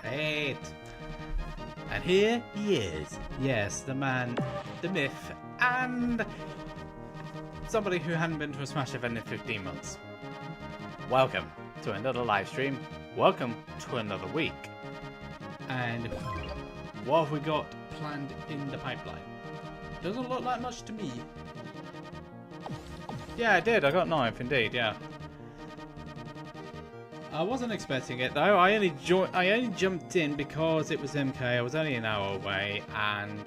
Eight. And here he is. Yes, the man, the myth, and somebody who hadn't been to a Smash event in 15 months. Welcome to another live stream. Welcome to another week. And what have we got planned in the pipeline? Doesn't look like much to me. Yeah, I did. I got 9th indeed, yeah. I wasn't expecting it though. I only jumped in because it was MK. I was only an hour away, and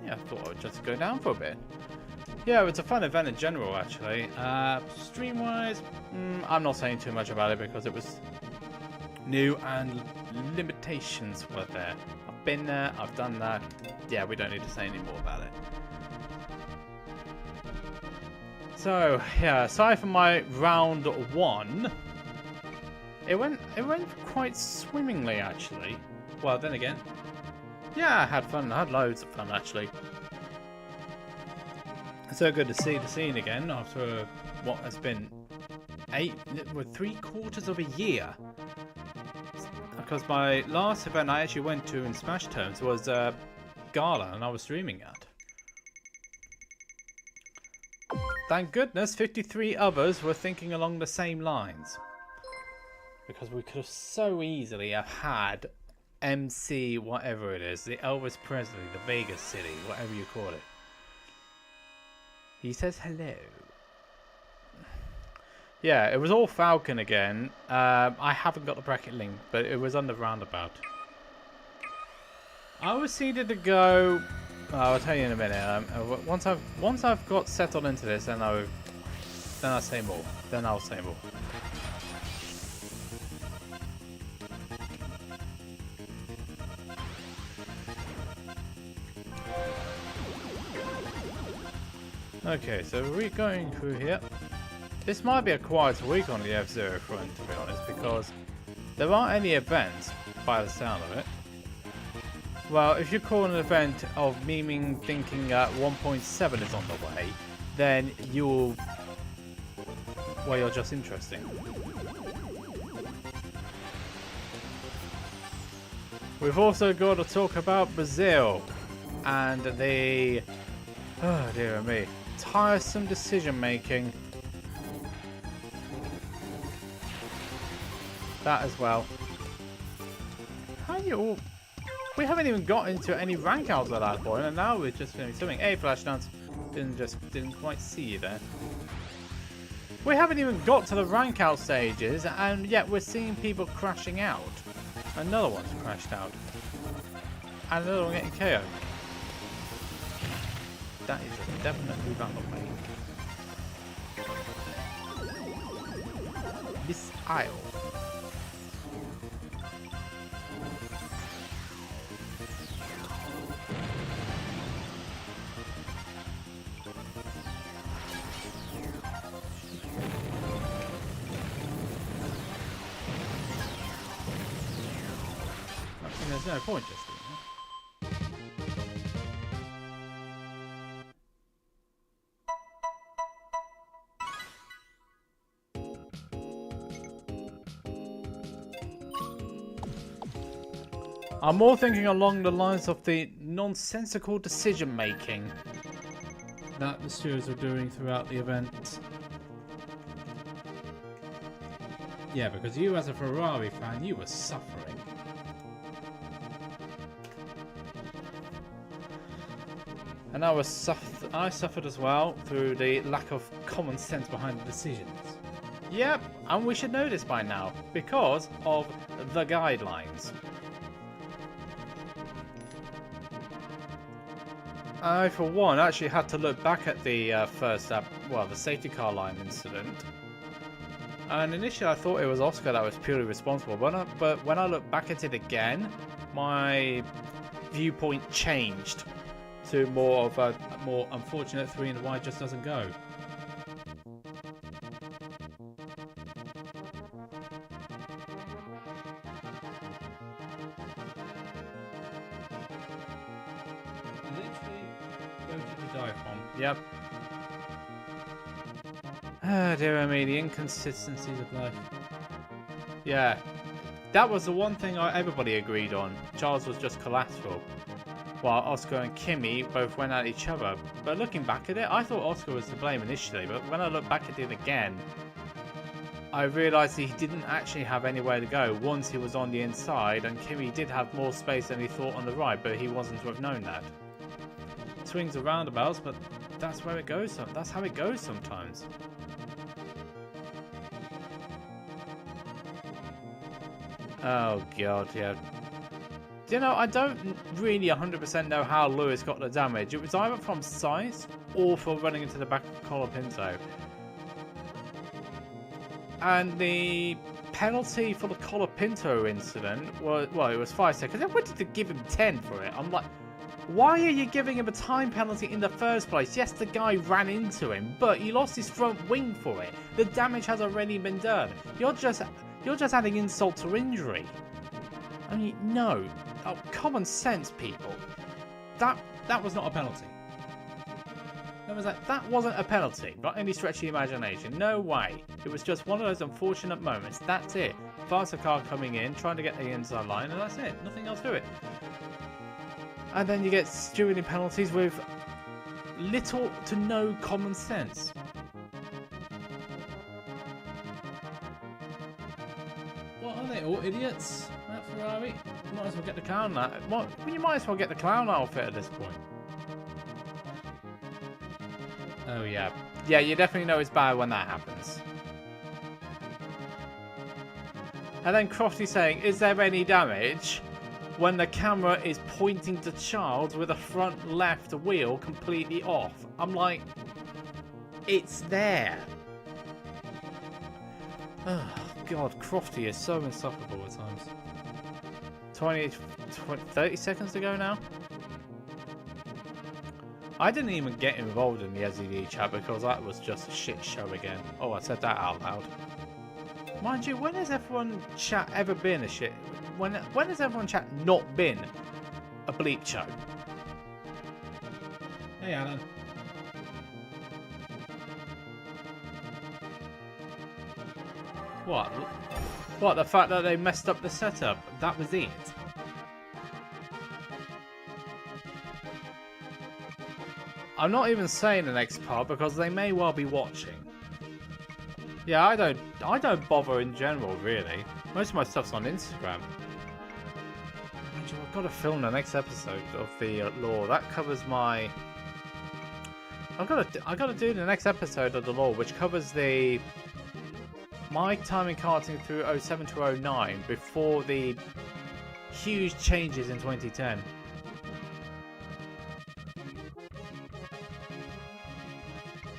yeah, I thought I would just go down for a bit. Yeah, it's a fun event in general, actually. Stream-wise, I'm not saying too much about it because it was new and limitations were there. I've been there. I've done that. Yeah, we don't need to say any more about it. So yeah, aside from my round 1. It went quite swimmingly, actually. Well, then again, yeah, I had fun. I had loads of fun, actually. It's so good to see the scene again after what has been 3/4 of a year. Because my last event I actually went to in Smash terms was Gala, and I was streaming at. Thank goodness 53 others were thinking along the same lines. Because we could have so easily have had MC whatever it is, the Elvis Presley, the Vegas City, whatever you call it. He says hello. Yeah, it was all Falcon again. I haven't got the bracket link, but it was on the roundabout. I was seeded to go. I'll tell you in a minute. Once I've got settled into this, then I'll say more. Then I'll say more. Okay, so we're going through here. This might be a quieter week on the F-Zero front, to be honest, because there aren't any events, by the sound of it. Well, if you call an event of memeing thinking 1.7 is on the way, then you're just interesting. We've also got to talk about Brazil and the, oh dear me, tiresome decision making. That as well. How are you all? We haven't even got into any rank outs at that point, and now we're just doing something. Hey, Flash Dance, didn't quite see you there. We haven't even got to the rank out stages, and yet we're seeing people crashing out. Another one's crashed out, and another one getting KO'd. That is a definite move out of the way. This aisle. There's no point just doing that. I'm more thinking along the lines of the nonsensical decision making that the stewards are doing throughout the event. Yeah, because you as a Ferrari fan, you were suffering. And I suffered as well through the lack of common sense behind the decisions. Yep, and we should know this by now because of the guidelines. I, for one, actually had to look back at the the safety car line incident. And initially I thought it was Oscar that was purely responsible, but when I look back at it again, my viewpoint changed to more of a more unfortunate 3 and the wide just doesn't go. Literally go to the dive bomb. Yep. Ah, dear me, the inconsistencies of life. Yeah. That was the one thing everybody agreed on. Charles was just collateral, while Oscar and Kimmy both went at each other. But looking back at it, I thought Oscar was to blame initially, but when I look back at it again, I realised he didn't actually have anywhere to go once he was on the inside, and Kimmy did have more space than he thought on the right, but he wasn't to have known that. Swings and roundabouts, but that's where it goes. That's how it goes sometimes. Oh god, yeah. You know, I don't really 100% know how Lewis got the damage. It was either from size or for running into the back of Colapinto. And the penalty for the Colapinto incident was, well, it was 5 seconds. I wanted to give him 10 for it. I'm like, why are you giving him a time penalty in the first place? Yes, the guy ran into him, but he lost his front wing for it. The damage has already been done. You're just adding insult to injury. I mean, no. Oh, common sense, people. That was not a penalty. That wasn't a penalty, by any stretch of the imagination. No way. It was just one of those unfortunate moments. That's it. Faster car coming in, trying to get the inside line, and that's it. Nothing else to it. And then you get stewarding penalties with little to no common sense. What are they, all idiots? That Ferrari? You might as well get the clown. You might as well get the clown outfit at this point. Oh yeah. Yeah, you definitely know it's bad when that happens. And then Crofty saying, is there any damage? When the camera is pointing to Charles with the front left wheel completely off. I'm like, it's there. Oh god, Crofty is so insufferable at times. 30 seconds to go now. I didn't even get involved in the SED chat because that was just a shit show again. Oh, I said that out loud. Mind you, when has everyone chat ever been a shit? When has everyone chat not been a bleep show? Hey, Alan. What? What? The fact that they messed up the setup? That was it. I'm not even saying the next part because they may well be watching. Yeah, I don't bother in general, really. Most of my stuff's on Instagram. I've got to film the next episode of the law. That covers my. I got to do the next episode of the law, which covers my time in karting through 07 to 09 before the huge changes in 2010.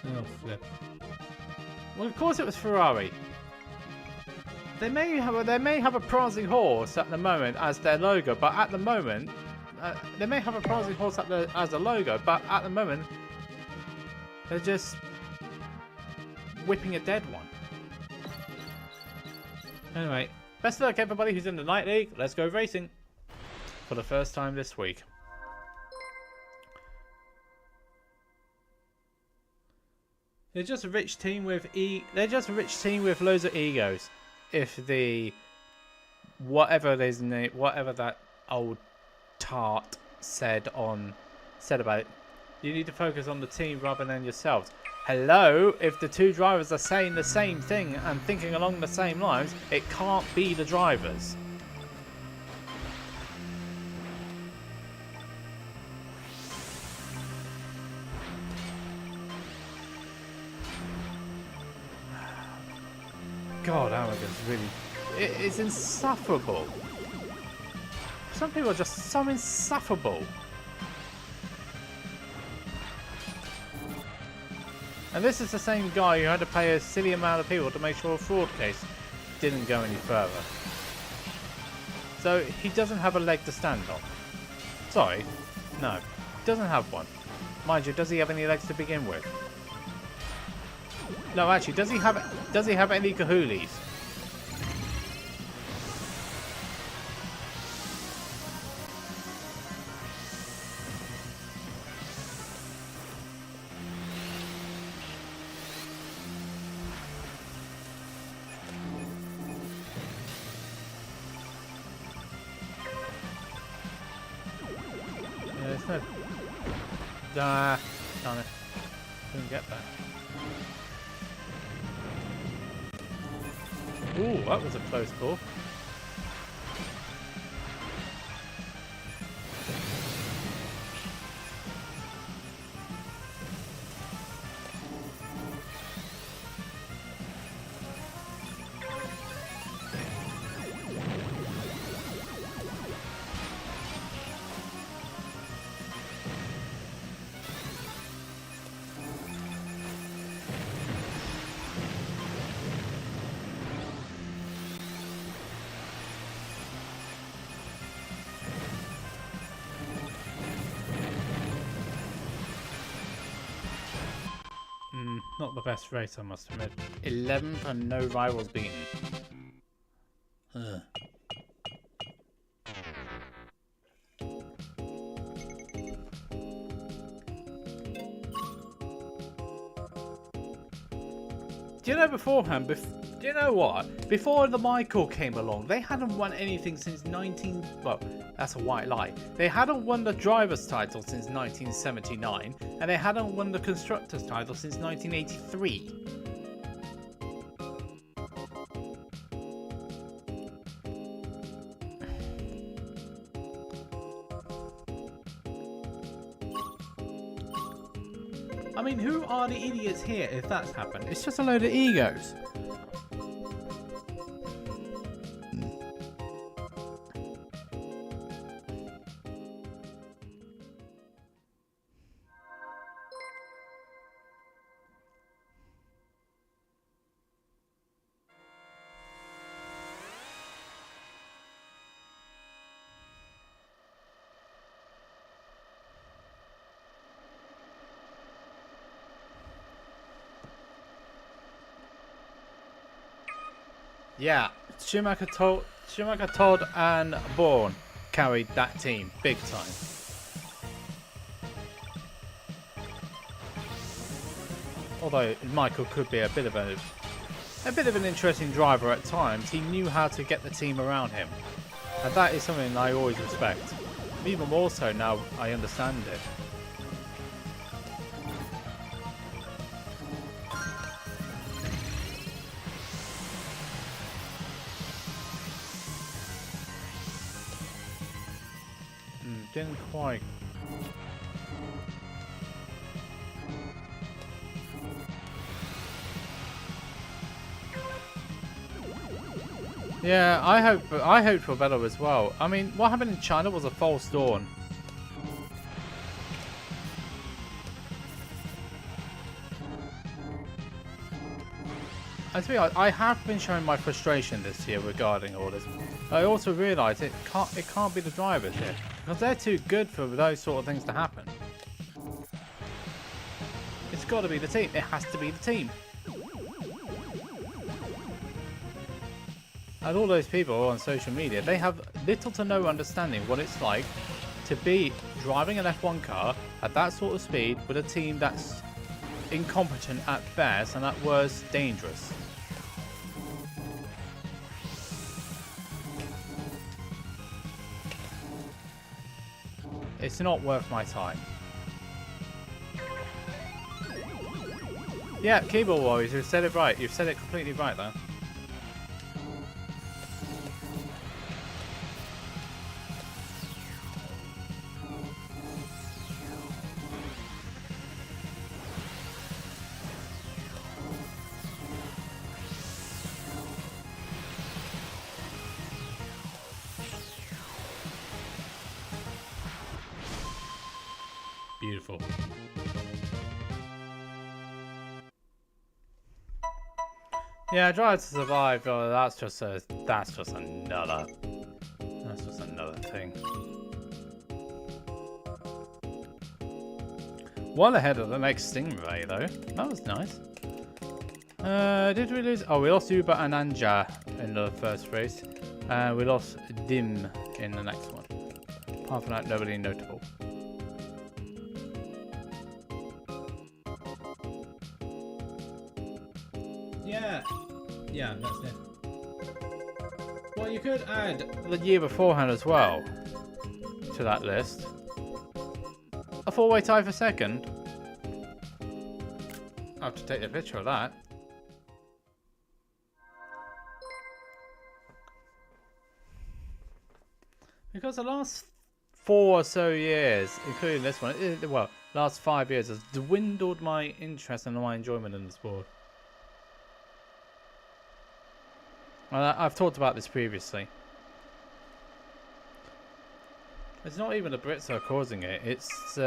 Oh flip. Well, of course it was Ferrari. They may have a prancing horse at the moment as their logo, but at the moment they may have a prancing horse as a logo, but at the moment they're just whipping a dead one. Anyway, best of luck everybody who's in the Night League. Let's go racing for the first time this week. They're just a rich team with loads of egos. If the whatever that old tart said about it, you need to focus on the team rather than yourselves. Hello, if the two drivers are saying the same thing and thinking along the same lines, it can't be the drivers. God, arrogance really... It's insufferable. Some people are just so insufferable. And this is the same guy who had to pay a silly amount of people to make sure a fraud case didn't go any further. So he doesn't have a leg to stand on. Sorry, no, he doesn't have one. Mind you, does he have any legs to begin with? No, actually, does he have any cahoolies? no... Ah, darn it. Couldn't get that. Ooh, that was a close call. Not the best race, I must admit. 11th and no rivals beaten. Ugh. Do you know beforehand, do you know what? Before the Michael came along, they hadn't won anything since well, that's a white lie. They hadn't won the driver's title since 1979, and they hadn't won the constructor's title since 1983. I mean, who are the idiots here if that's happened? It's just a load of egos. Yeah, Schumacher, Todd and Bourne carried that team big time. Although Michael could be a bit of an interesting driver at times, he knew how to get the team around him, and that is something I always respect. Even more so now I understand it. Didn't quite. Yeah, I hope for better as well. I mean, what happened in China was a false dawn. I have been showing my frustration this year regarding all this. I also realise it can't be the drivers here, because they're too good for those sort of things to happen. It's got to be the team. It has to be the team. And all those people on social media, they have little to no understanding what it's like to be driving an F1 car at that sort of speed with a team that's incompetent at best and at worst dangerous. It's not worth my time. Yeah, Keyboard Warriors, you've said it right. You've said it completely right there. Beautiful. Yeah, Drive to Survive. Oh, that's just another thing. Well ahead of the next Stingray though. That was nice. Did we lose? Oh, we lost Uber and Anja in the first race. We lost Dim in the next one. Apart from that, nobody notable. Yeah, that's it. Well, you could add the year beforehand as well to that list. A 4-way tie for second. I have to take a picture of that. Because the last 4 or so years, including this one, well, last 5 years, has dwindled my interest and my enjoyment in the sport. Well, I've talked about this previously. It's not even the Brits that are causing it. It's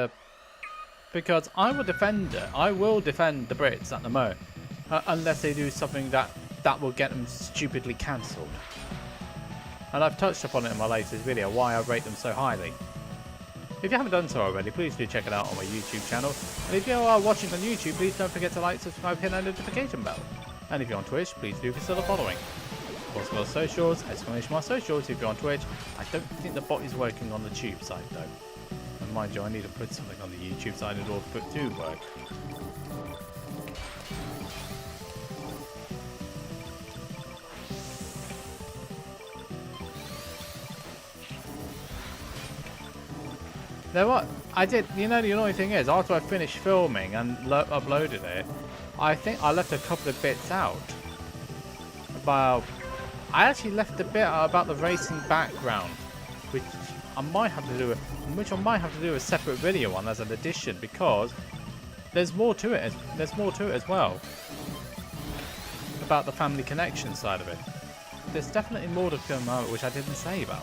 because I will defend it. I will defend the Brits at the moment, unless they do something that will get them stupidly cancelled. And I've touched upon it in my latest video, why I rate them so highly. If you haven't done so already, please do check it out on my YouTube channel. And if you are watching on YouTube, please don't forget to like, subscribe, hit that notification bell. And if you're on Twitch, please do consider following. Also on socials, !socials if you're on Twitch. I don't think the bot is working on the tube side though. And mind you, I need to put something on the YouTube side in order for it to work. Now what? I did, you know, the annoying thing is, after I finished filming and uploaded it, I think I left a couple of bits out. I actually left a bit about the racing background, which I might have to do a separate video on as an addition, because there's more to it. There's more to it as well about the family connection side of it. There's definitely more to come out which I didn't say about,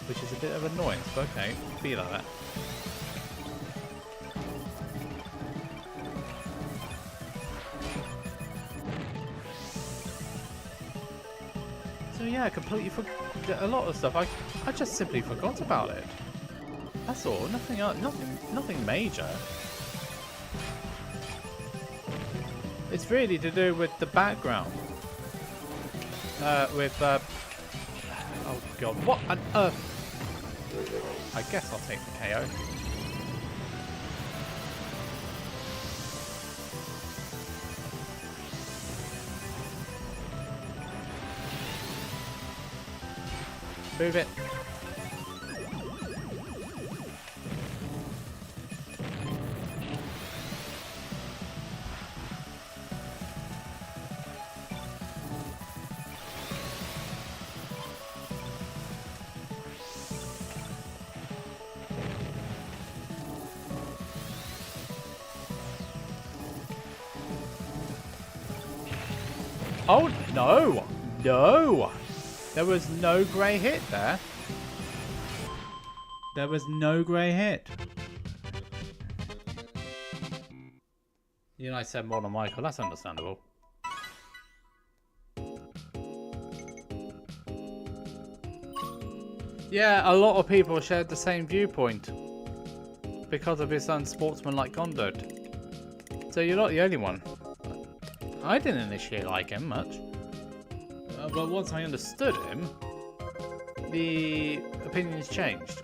which is a bit of annoyance. But okay, be like that. So yeah, I completely forgot a lot of stuff. I just simply forgot about it. That's all. Nothing else. Nothing major. It's really to do with the background. Oh god, what on earth? I guess I'll take the KO. Move it. Oh, no! No! There was no grey hit there. There was no grey hit. You know, I said more than Michael. That's understandable. Yeah, a lot of people shared the same viewpoint because of his unsportsmanlike conduct. So you're not the only one. I didn't initially like him much. But once I understood him, the opinions changed.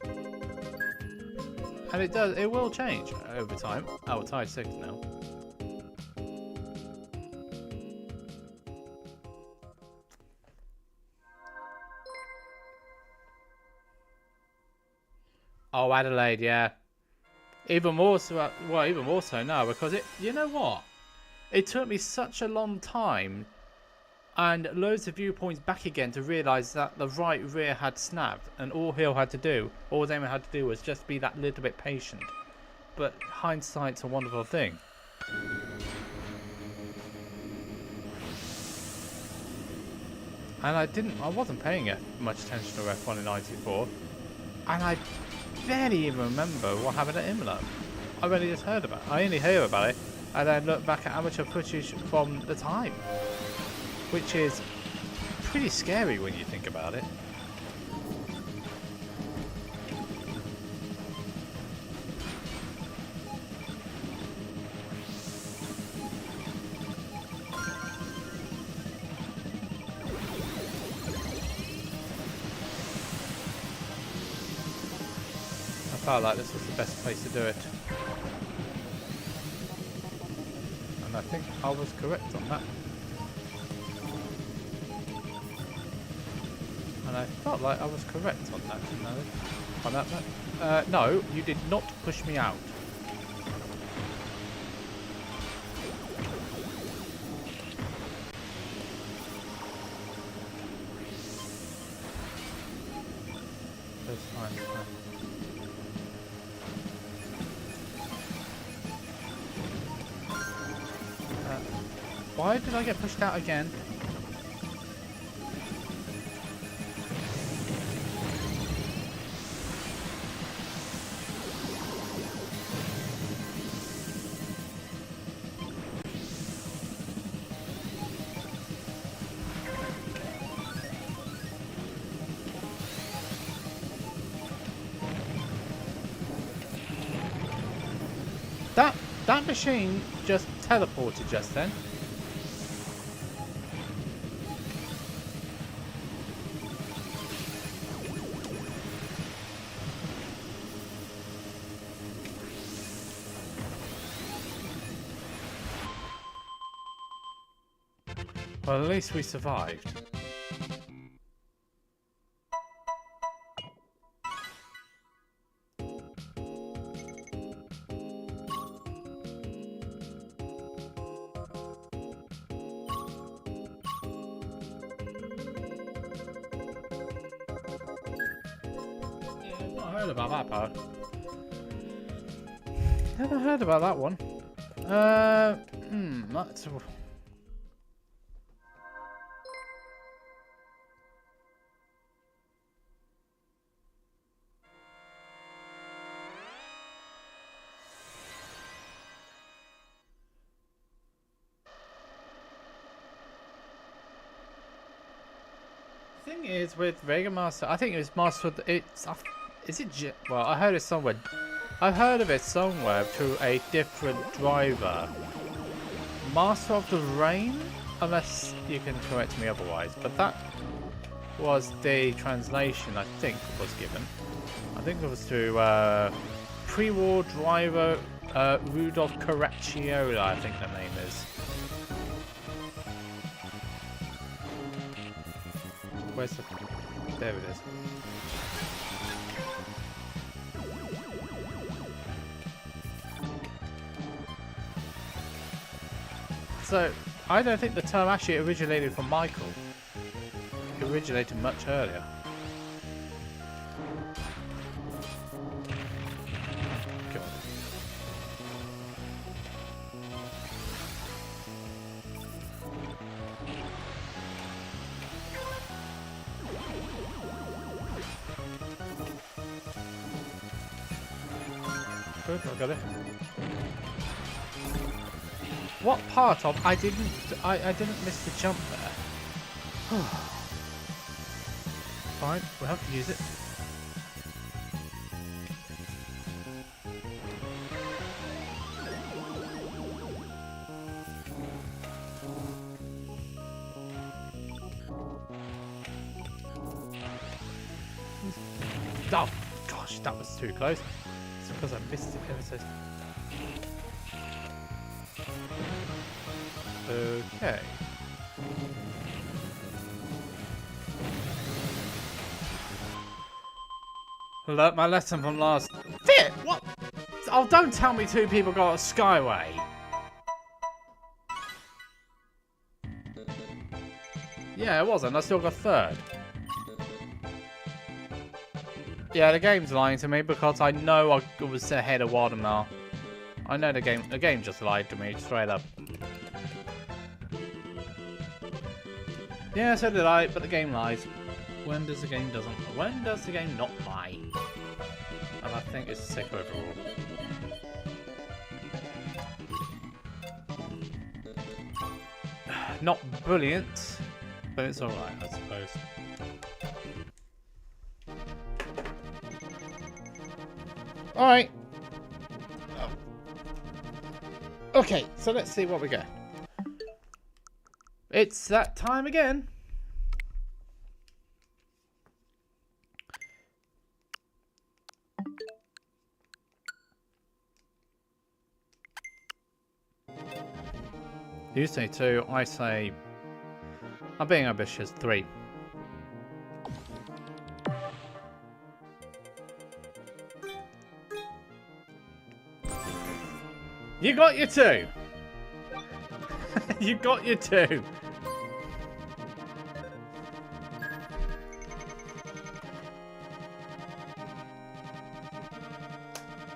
And it will change over time. Oh, it's tied 6 now. Oh, Adelaide, yeah. Even more so, well, even more so now, because you know what? It took me such a long time and loads of viewpoints back again to realise that the right rear had snapped, and all Damon had to do was just be that little bit patient. But hindsight's a wonderful thing. And I wasn't paying much attention to F1 in '94, and I barely even remember what happened at Imola. I only heard about it, and then looked back at amateur footage from the time. Which is pretty scary when you think about it. I felt like this was the best place to do it. And I think I was correct on that. And I felt like I was correct on that. No, no, you did not push me out. it's fine, it's fine. Why did I get pushed out again? That machine just teleported just then. Well, at least we survived. About that part. Never heard about that one. That's... The thing is with Vega Master, I think it was Master. It's is it? Well, I heard it somewhere. I heard of it somewhere to a different driver. Master of the Rain, unless you can correct me otherwise. But that was the translation I think was given. I think it was to pre-war driver Rudolph Caracciola. I think the name is. Where's the... There it is. So, I don't think the term actually originated from Michael. It originated much earlier. God. Good, I got it. What part of I didn't miss the jump there. Fine, we'll have to use it. Oh gosh, that was too close. It's because I missed it ever so. Okay. Learnt my lesson from last... Fit! What? Oh, don't tell me two people got a Skyway. Yeah, it wasn't. I still got third. Yeah, the game's lying to me because I know I was ahead of Wadamar. I know the game just lied to me, straight up. Yeah, so did I, but the game lies. When does the game doesn't? When does the game not lie? And I think it's sick overall. Not brilliant, but it's alright, I suppose. Alright. Okay, so let's see what we get. It's that time again. You say 2, I say... I'm being ambitious, 3. You got your 2! You got your 2!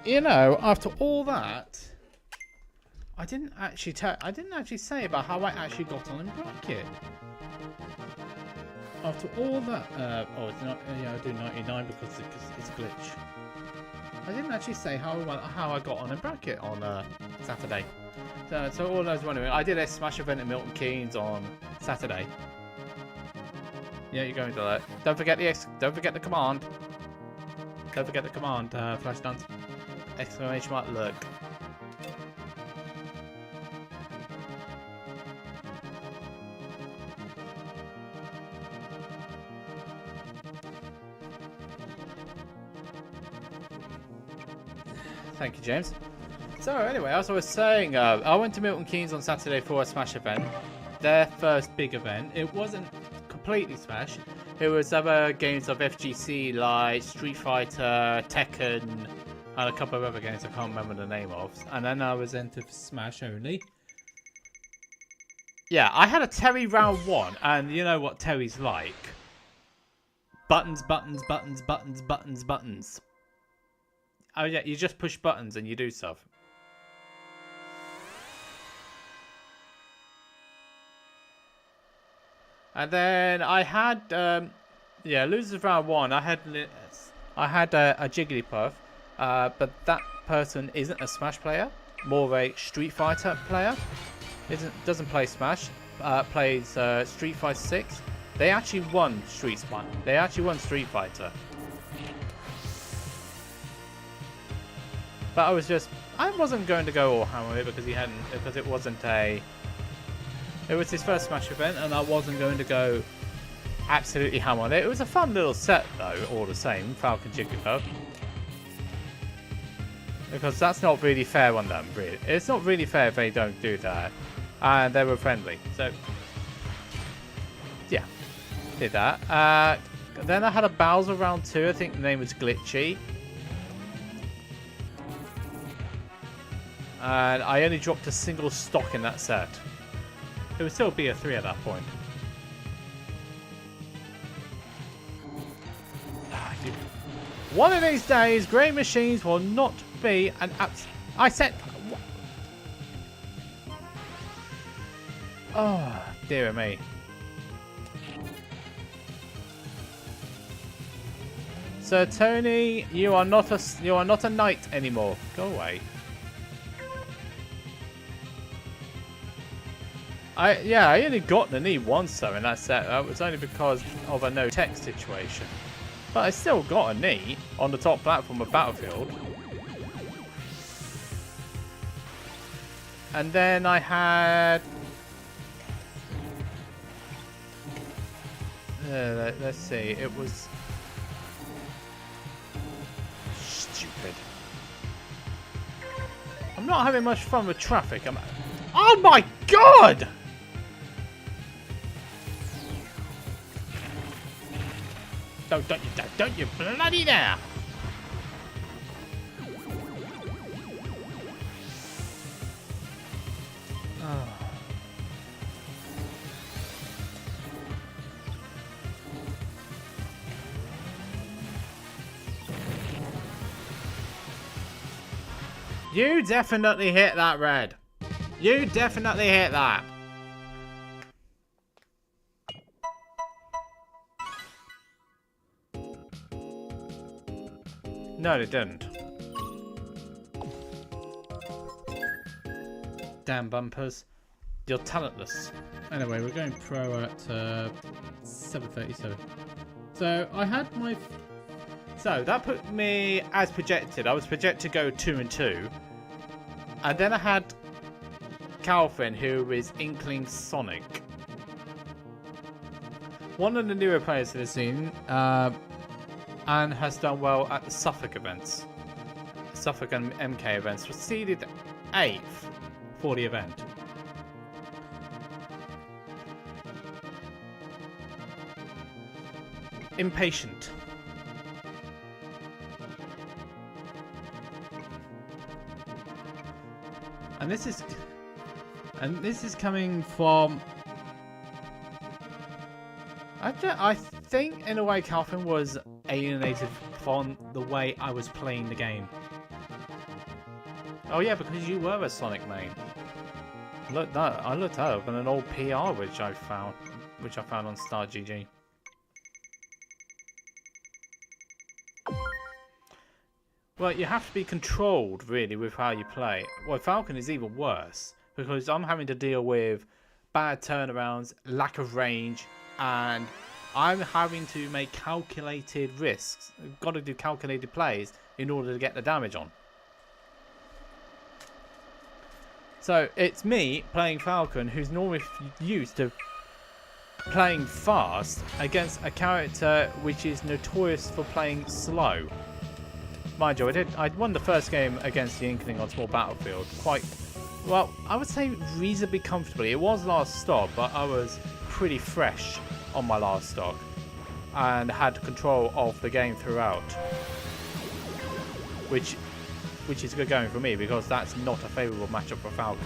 You know, after all that, I didn't actually say about how I actually got on in bracket. After all that, oh, it's not. Yeah, I do 99 because it's a glitch. I didn't actually say how I got on in bracket on Saturday. So all I was wondering, I did a Smash event at Milton Keynes on Saturday. Yeah, you're going to that. Don't forget the command. Don't forget the command. Flash dance. Exclamation mark. Look. Thank you, James. So anyway, as I was saying, I went to Milton Keynes on Saturday for a Smash event. Their first big event. It wasn't completely Smash. It was other games of FGC like Street Fighter, Tekken, and a couple of other games I can't remember the name of. And then I was into Smash only. Yeah, I had a Terry round 1, and you know what Terry's like. Buttons, buttons, buttons, buttons, buttons, buttons. Oh yeah, you just push buttons and you do stuff. And then I had, yeah, losers round 1. I had a Jigglypuff, but that person isn't a Smash player, more of a Street Fighter player. Doesn't play Smash, plays Street Fighter 6. They actually won Street Fighter. But I wasn't going to go all hammer it because it wasn't it was his first Smash event, and I wasn't going to go absolutely ham on it. It was a fun little set though, all the same, Falcon Jigglypuff. Because that's not really fair on them, really. It's not really fair if they don't do that. And they were friendly, so yeah, did that. Then I had a Bowser round 2, I think the name was Glitchy. And I only dropped a single stock in that set. It would still be a 3 at that point. One of these days, Great Machines will not be an I said... Oh, dear me. Sir Tony, you are not a knight anymore. Go away. I only got the knee once though in that set. That was only because of a no tech situation. But I still got a knee on the top platform of Battlefield. And then I had... let's see, it was... Stupid. I'm not having much fun with traffic. Oh my god! Don't you bloody dare! Oh. You definitely hit that, Red. You definitely hit that. No, they didn't. Damn bumpers. You're talentless. Anyway, we're going pro at 7:37. So I had my... So that put me as projected. I was projected to go 2 and 2. And then I had Calvin, who is Inkling Sonic. One of the newer players to the scene. And has done well at the Suffolk events. Suffolk and MK events. Was seeded 8th for the event. Impatient. And this is coming from... I think in a way Calvin was alienated from the way I was playing the game. Oh yeah, because you were a Sonic main. Look, that I looked that up in an old PR which I found on StarGG. Well, you have to be controlled really with how you play. Well, Falcon is even worse because I'm having to deal with bad turnarounds, lack of range, and I'm having to make calculated risks. I've got to do calculated plays in order to get the damage on. So it's me playing Falcon, who's normally used to playing fast, against a character which is notorious for playing slow. Mind you, I won the first game against the Inkling on Small Battlefield quite, well, I would say reasonably comfortably. It was last stock, but I was pretty fresh on my last stock and had control of the game throughout. Which is good going for me because that's not a favourable matchup for Falcon.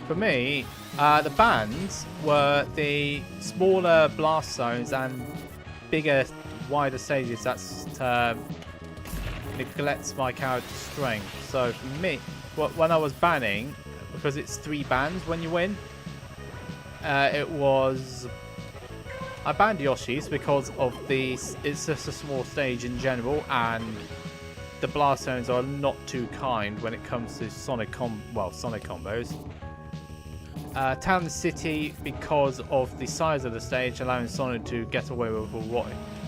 For me, the bans were the smaller blast zones and bigger, wider stages that neglects my character's strength. So for me, when I was banning, because it's 3 bans when you win, it was... I banned Yoshi's because of it's just a small stage in general, and the blast zones are not too kind when it comes to Sonic combos. Town City because of the size of the stage, allowing Sonic to get away with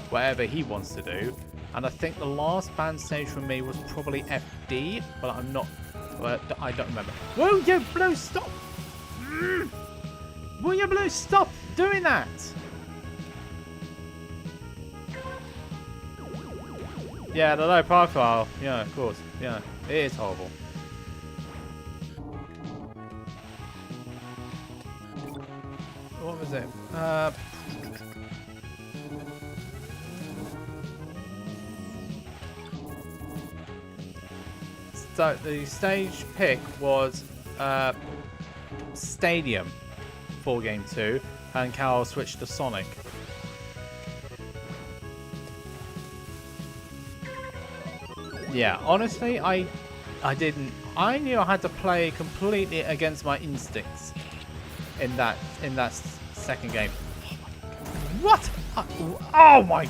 whatever he wants to do. And I think the last banned stage for me was probably FD, but I'm not. Well, I don't remember. Will you Blue stop? Will you Blue stop doing that? Yeah, the low profile. Yeah, of course. Yeah, it is horrible. What was it? So the stage pick was Stadium for Game 2, and Carol switched to Sonic. Yeah, honestly, I didn't. I knew I had to play completely against my instincts in that second game. What? Oh my!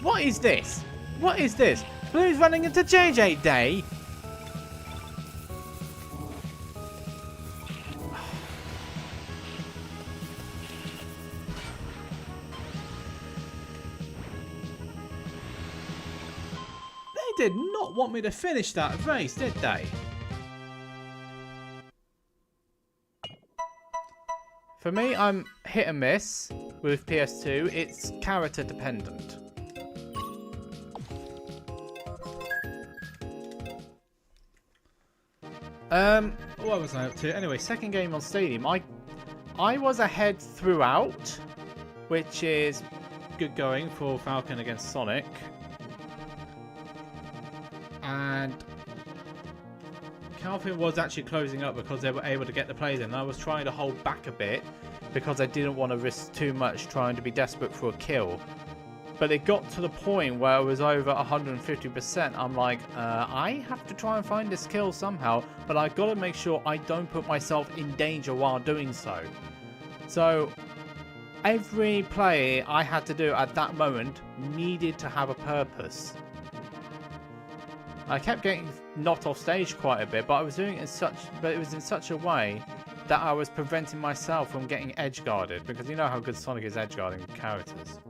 What is this? What is this? Blue's running into JJ Day. They did not want me to finish that race, did they? For me, I'm hit and miss with PS2. It's character dependent. What was I up to? Anyway, second game on Stadium. I was ahead throughout, which is good going for Falcon against Sonic. And Calvin was actually closing up because they were able to get the plays in. I was trying to hold back a bit because I didn't want to risk too much trying to be desperate for a kill. But it got to the point where it was over 150%. I'm like, I have to try and find this kill somehow, but I've got to make sure I don't put myself in danger while doing so. So every play I had to do at that moment needed to have a purpose. I kept getting knocked off stage quite a bit, but I was doing it it was in such a way that I was preventing myself from getting edge guarded, because you know how good Sonic is edge guarding characters.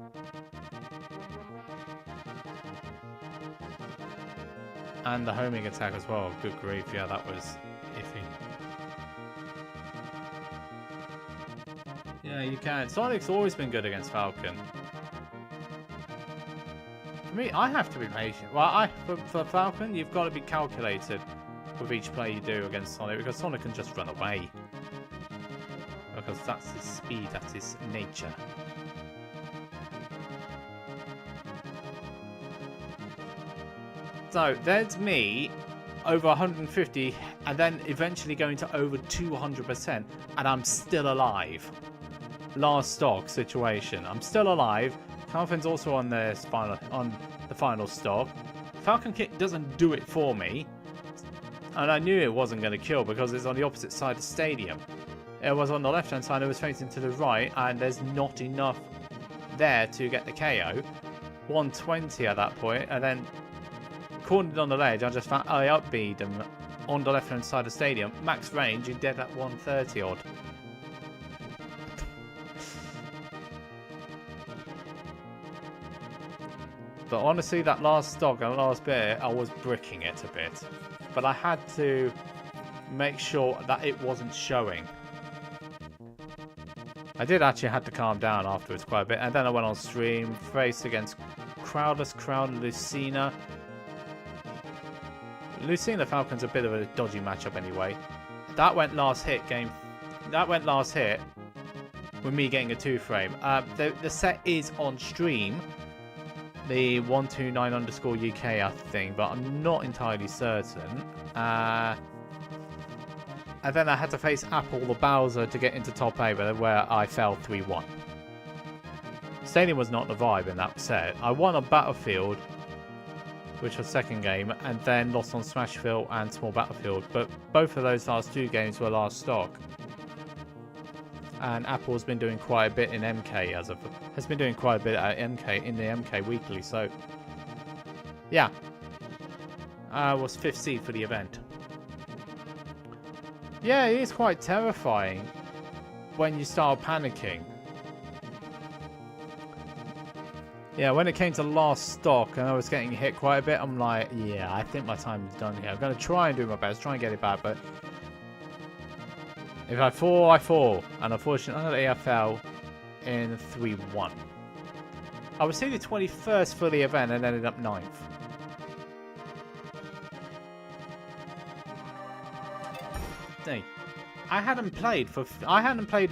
And the homing attack as well. Good grief, yeah, that was iffy. Yeah, you can. Sonic's always been good against Falcon. For me, I have to be patient. Well, for Falcon, you've got to be calculated with each play you do against Sonic, because Sonic can just run away. Because that's his speed, that's his nature. So, there's me, over 150, and then eventually going to over 200%, and I'm still alive. last stock situation. I'm still alive. Calvin's also on the final stock. Falcon Kick doesn't do it for me. And I knew it wasn't going to kill because it's on the opposite side of the stadium. It was on the left-hand side, it was facing to the right, and there's not enough there to get the KO. 120 at that point, and then cornered on the ledge, I just found I upbeat him on the left-hand side of the stadium. Max range, he did at 130 odd. But honestly, that last stock, that last bit, I was bricking it a bit. But I had to make sure that it wasn't showing. I did actually have to calm down afterwards quite a bit. And then I went on stream, faced against Crowdless Crown Lucina. Lucina Falcon's a bit of a dodgy matchup anyway. That went last hit game. That went last hit with me getting a 2-frame. The set is on stream. The 129_UK I think, but I'm not entirely certain. And then I had to face Apple the Bowser to get into top 8, where I fell 3-1. Stadium was not the vibe in that set. I won on Battlefield, which was second game, and then lost on Smashville and Small Battlefield. But both of those last 2 games were last stock. And Apple's been doing quite a bit in MK has been doing quite a bit at MK in the MK weekly. So yeah, I was 5th seed for the event. Yeah, it is quite terrifying when you start panicking. Yeah, when it came to last stock and I was getting hit quite a bit, I'm like, yeah, I think my time is done here. I'm going to try and do my best, try and get it back, but if I fall, I fall. And unfortunately, I fell in 3-1. I was seeded 21st for the event and ended up 9th. Hey, I hadn't played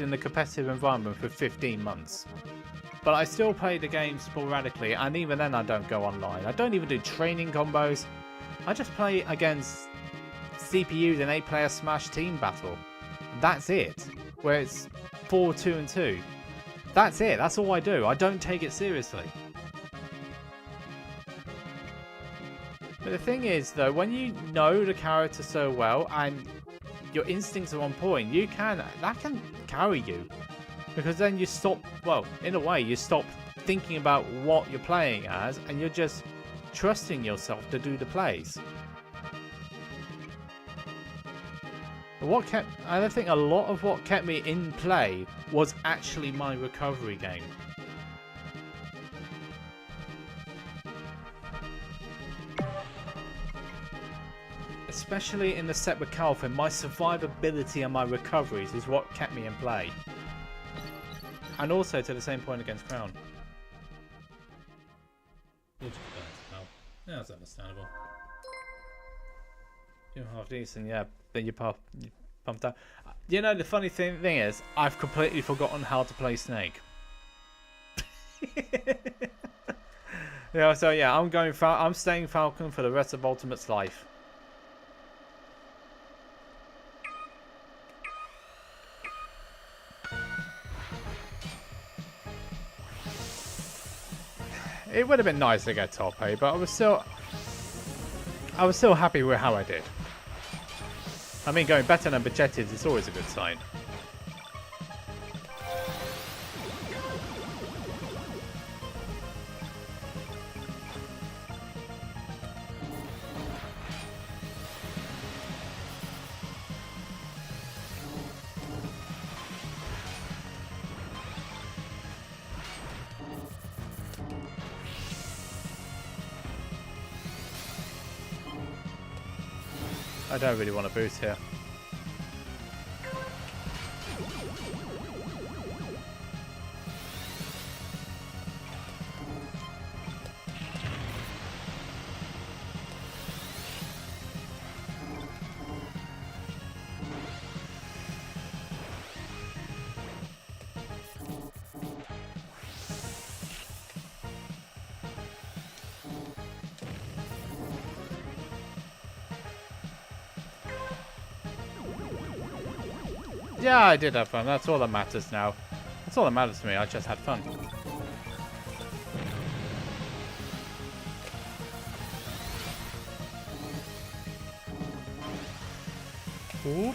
in the competitive environment for 15 months. But I still play the game sporadically, and even then I don't go online. I don't even do training combos. I just play against CPUs in 8-player Smash team battle. That's it. Where it's 4-2-2. That's it. That's all I do. I don't take it seriously. But the thing is, though, when you know the character so well and your instincts are on point, that can carry you. Because then you stop, well, in a way, you stop thinking about what you're playing as, and you're just trusting yourself to do the plays. I think a lot of what kept me in play was actually my recovery game. Especially in the set with Calvin, my survivability and my recoveries is what kept me in play. And also to the same point against Crown. We'll just go to Cal. Yeah, that's understandable. You're half decent, yeah, but you're pumped out. You know, the funny thing is, I've completely forgotten how to play Snake. Yeah, so yeah, I'm staying Falcon for the rest of Ultimate's life. It would have been nice to get top 8, but I was still happy with how I did. I mean, going better than budgeted is always a good sign. I don't really want to boost here. Yeah, I did have fun. That's all that matters now. That's all that matters to me. I just had fun. Ooh.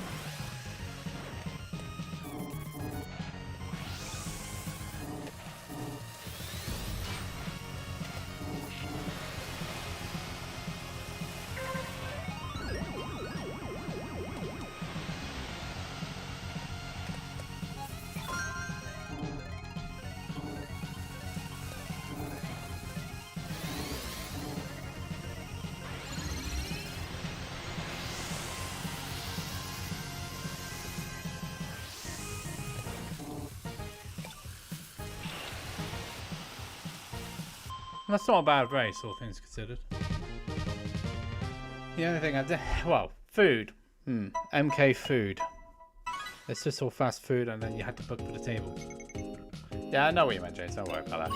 That's not a bad race, all things considered. The only thing I did... Well, food. MK food. It's just all fast food and then you had to book for the table. Yeah, I know what you meant, James. Don't worry about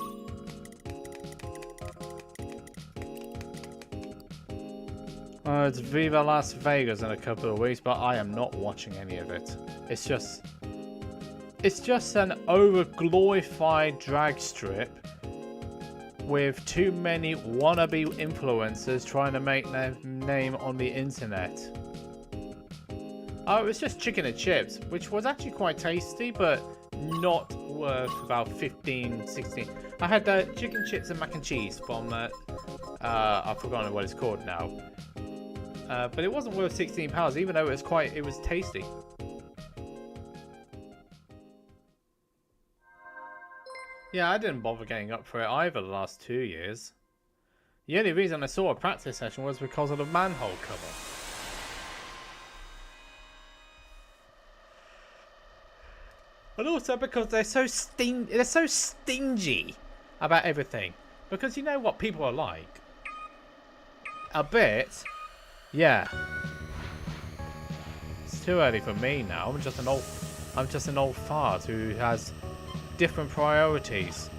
that. It's Viva Las Vegas in a couple of weeks, but I am not watching any of it. It's just an over-glorified drag strip with too many wannabe influencers trying to make their name on the internet. Oh, it was just chicken and chips, which was actually quite tasty, but not worth about 15, 16. I had chicken chips and mac and cheese from, I've forgotten what it's called now. But it wasn't worth £16, even though it was tasty. Yeah, I didn't bother getting up for it either the last 2 years. The only reason I saw a practice session was because of the manhole cover. And also because they're so stingy about everything. Because you know what people are like. A bit. Yeah. It's too early for me now. I'm just an old fart who has different priorities.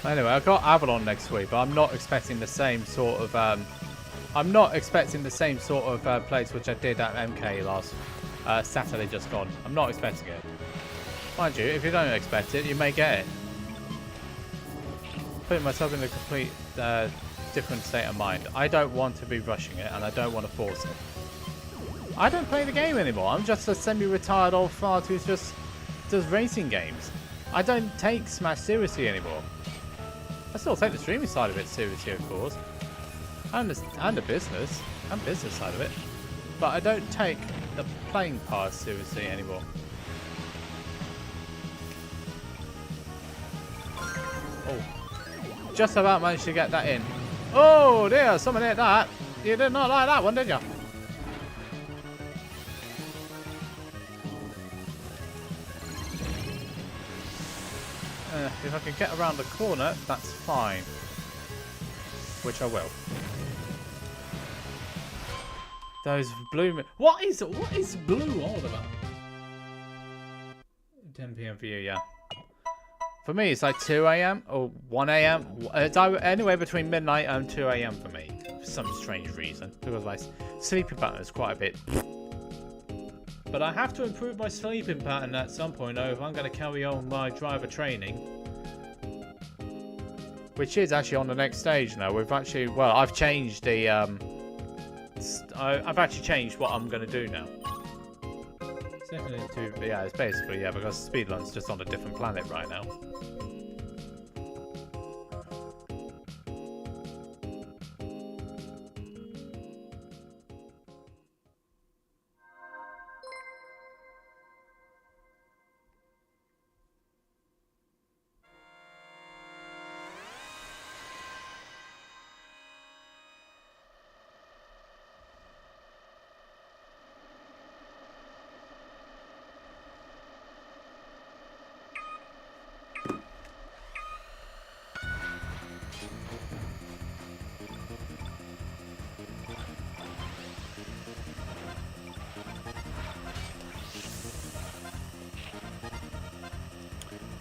Anyway, I've got Avalon next week, but I'm not expecting the same sort of place which I did at MK last Saturday just gone. I'm not expecting it. Mind you, if you don't expect it, you may get it. Putting myself in a complete different state of mind. I don't want to be rushing it, and I don't want to force it. I don't play the game anymore. I'm just a semi-retired old fart who just does racing games. I don't take Smash seriously anymore. I still take the streaming side of it seriously, of course, and the business side of it, but I don't take the playing part seriously anymore. Oh, just about managed to get that in. Oh dear, someone hit that. You did not like that one, did you? If I can get around the corner, that's fine. Which I will. Those blue... What is blue all about? 10 PM for you, yeah. For me, it's like 2 AM or 1 AM. It's anywhere between midnight and 2 AM for me. For some strange reason. Because my sleeping pattern is quite a bit... But I have to improve my sleeping pattern at some point, though, if I'm going to carry on my driver training. Which is actually on the next stage now. We've actually, well, I've changed the, I've actually changed what I'm going to do now. Second into, yeah, it's basically, yeah, because Speedrun's just on a different planet right now.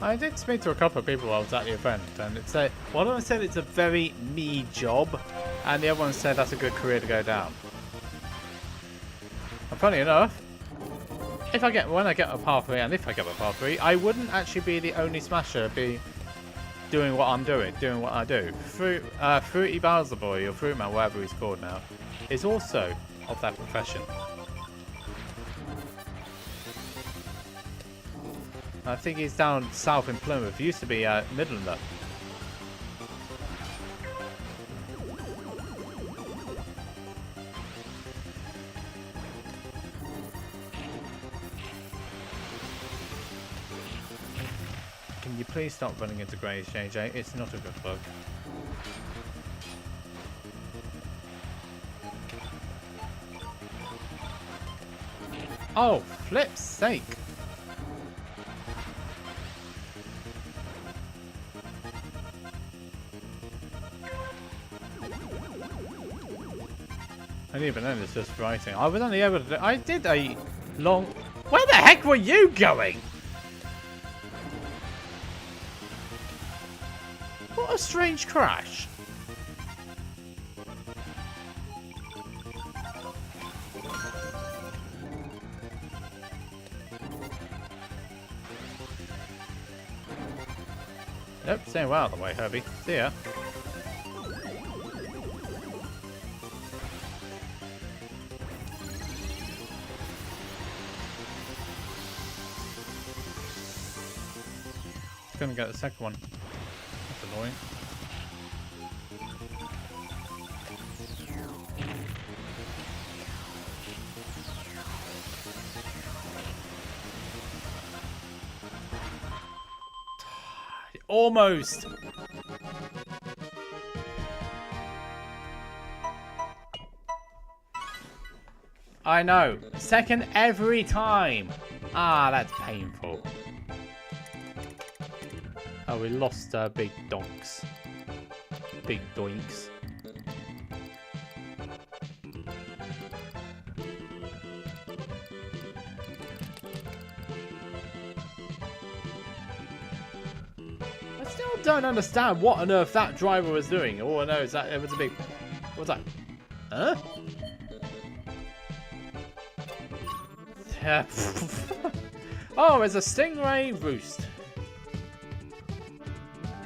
I did speak to a couple of people while I was at the event, and it's a, one of them said it's a very me job, and the other one said that's a good career to go down. And funny enough, if I get when I get a par 3, and if I get a par 3, I wouldn't actually be the only smasher be doing what I'm doing what I do. Fruity Bowser Boy, or Fruit Man, whatever he's called now, is also of that profession. I think he's down south in Plymouth. He used to be Midlander. Can you please stop running into Grays, JJ? It's not a good bug. Oh, flip's sake! I didn't even know this was writing. I was only able to. I did a long. Where the heck were you going? What a strange crash. Nope, staying well out of the way, Herbie. See ya. Gonna get the second one. That's annoying. Almost. I know. Second every time. Ah, that's painful. Oh, we lost big donks. Big doinks. I still don't understand what on earth that driver was doing. All I know is that it was a big... What's that? Huh? Yeah. Oh, it's a stingray roost.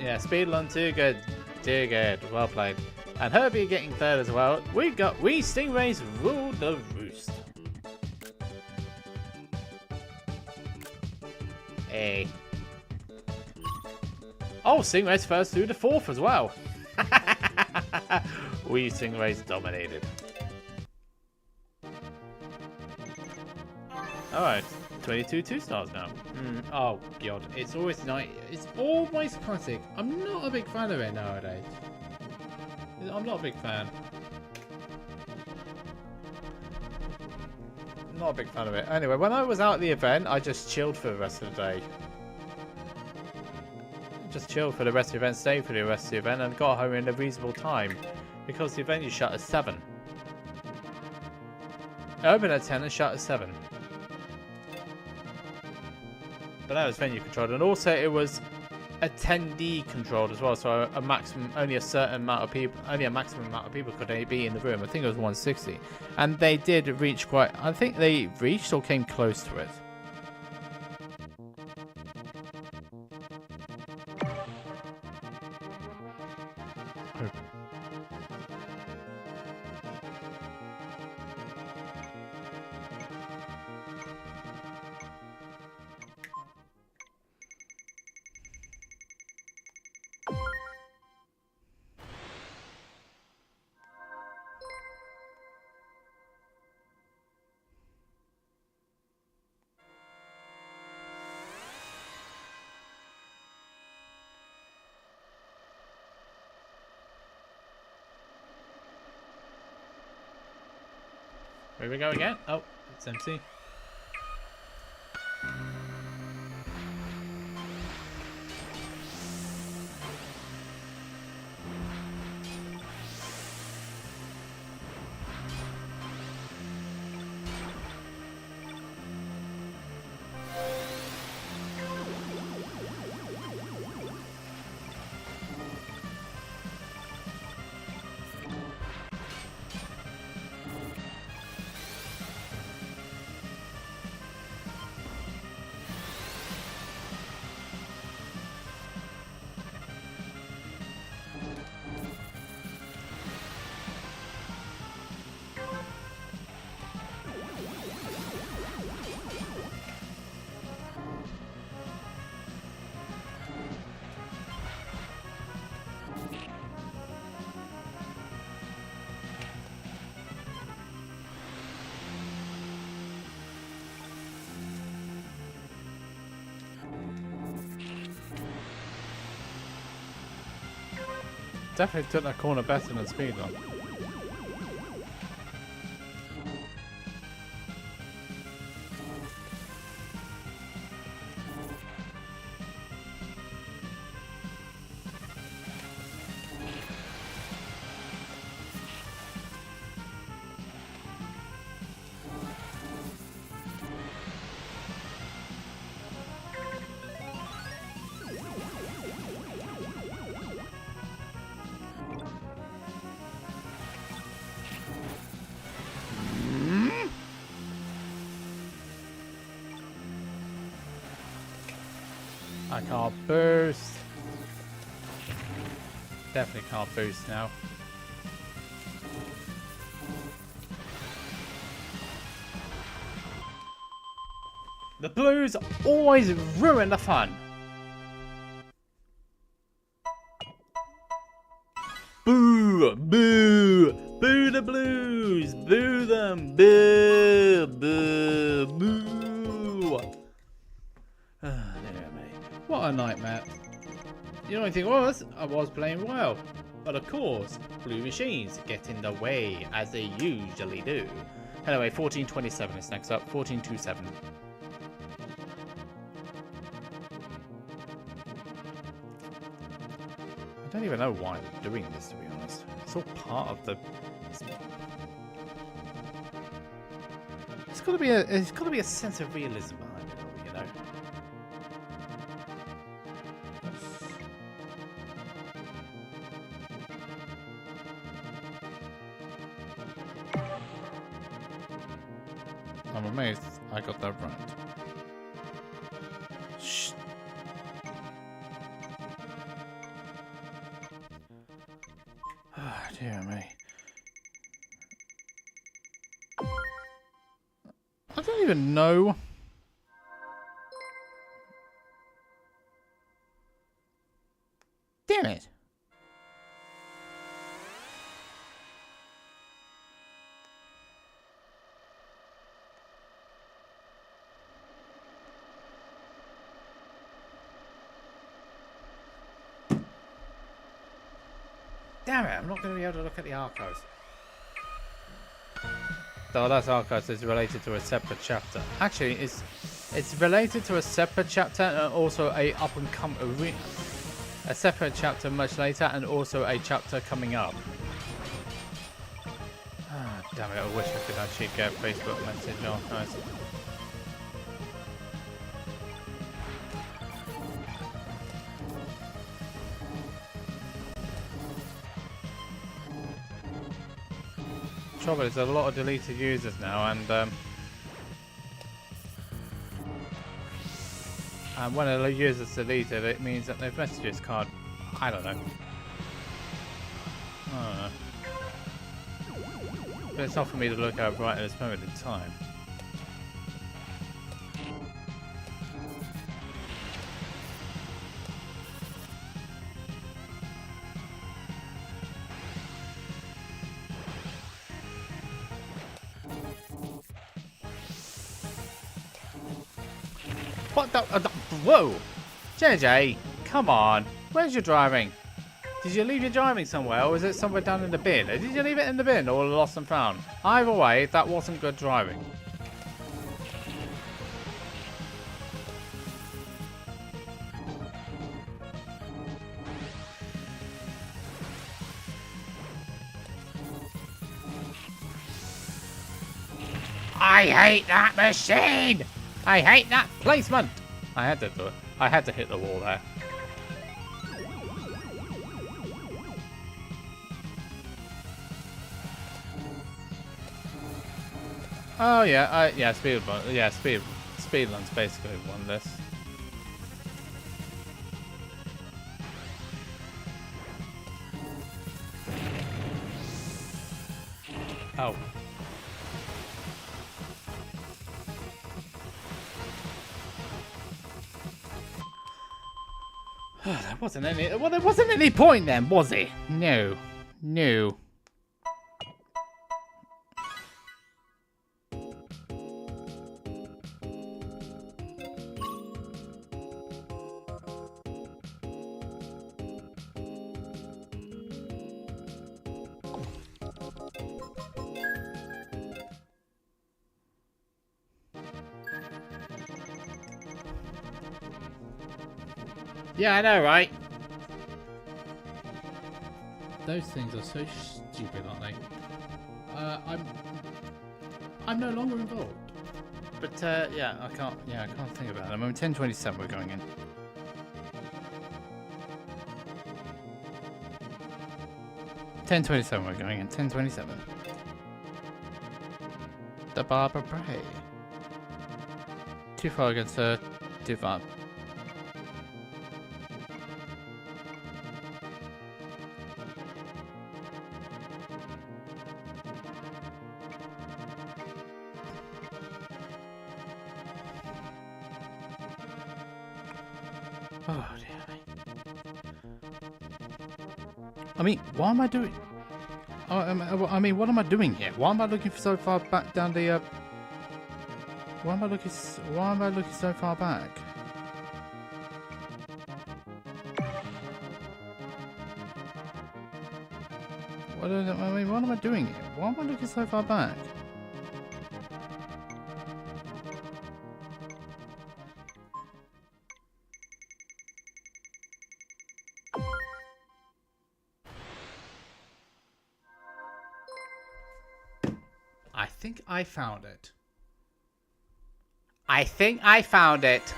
Yeah, Speedlun, too good. Too good. Well played. And Herbie getting third as well. We Stingrays rule the roost. Hey. Oh, Stingrays first through the fourth as well. We Stingrays dominated. Alright. 22 2-stars now. Oh god, it's always nice. It's always classic. I'm not a big fan of it nowadays. I'm not a big fan. Not a big fan of it. Anyway, when I was out at the event, I just chilled for the rest of the day. Just chilled for the rest of the event, stayed for the rest of the event, and got home in a reasonable time. Because the venue shut at 7. Open at 10 and shut at 7. But that was venue controlled, and also it was attendee controlled as well. So a maximum, only a certain amount of people, only a maximum amount of people could be in the room. I think it was 160, and they did reach quite. I think they reached or came close to it. Here we go again. Oh, it's empty. Definitely took that corner better than Speedrun. I can't boost. Definitely can't boost now. The blues always ruin the fun. Boo! Boo! Boo the blues! Boo them! Boo! Boo! Boo! Ah, dear me. What a nightmare. The only thing was, I was playing well. But of course, blue machines get in the way, as they usually do. Anyway, 1427 is next up. 1427. I don't even know why I'm doing this, to be honest. It's all part of the... It's got to be a sense of realism behind it all, you know. I'm amazed I got that right. Shh. Ah, dear me. I don't even know. Damn it. Damn it, I'm not going to be able to look at the archives. Though that archives is related to a separate chapter. Actually, it's related to a separate chapter and also a separate chapter much later and also a chapter coming up. Ah, damn it, I wish I could actually get Facebook message archives. Trouble is, there's a lot of deleted users now, and when a user's deleted, it means that their messages can't. I don't know. But it's not for me to look at right at this moment in time. What the? Whoa! JJ, come on. Where's your driving? Did you leave your driving somewhere, or was it somewhere down in the bin? Did you leave it in the bin, or lost and found? Either way, that wasn't good driving. I hate that machine! I hate that placement! I had to do it. I had to hit the wall there. Oh yeah, yeah, Speedrun's basically won this. Oh. There wasn't any. Well, there wasn't any point then, was it? No, no. Yeah, I know, right? Those things are so stupid, aren't they? I'm no longer involved. But yeah, I can't think about them. I'm 10:27. We're going in. 10:27. We're going in. 10:27. The Barbara Bray. Too far against her. Too far. Oh dear. I mean, why am I doing? I mean, what am I doing here? Why am I looking so far back down the? Why am I looking so far back? What am I doing here? Why am I looking so far back? I think I found it. I think I found it.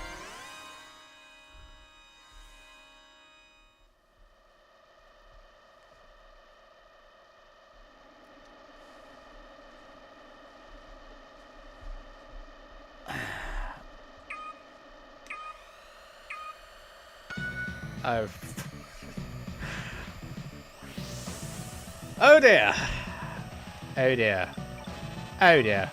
Oh. Oh dear. Oh dear. Oh dear.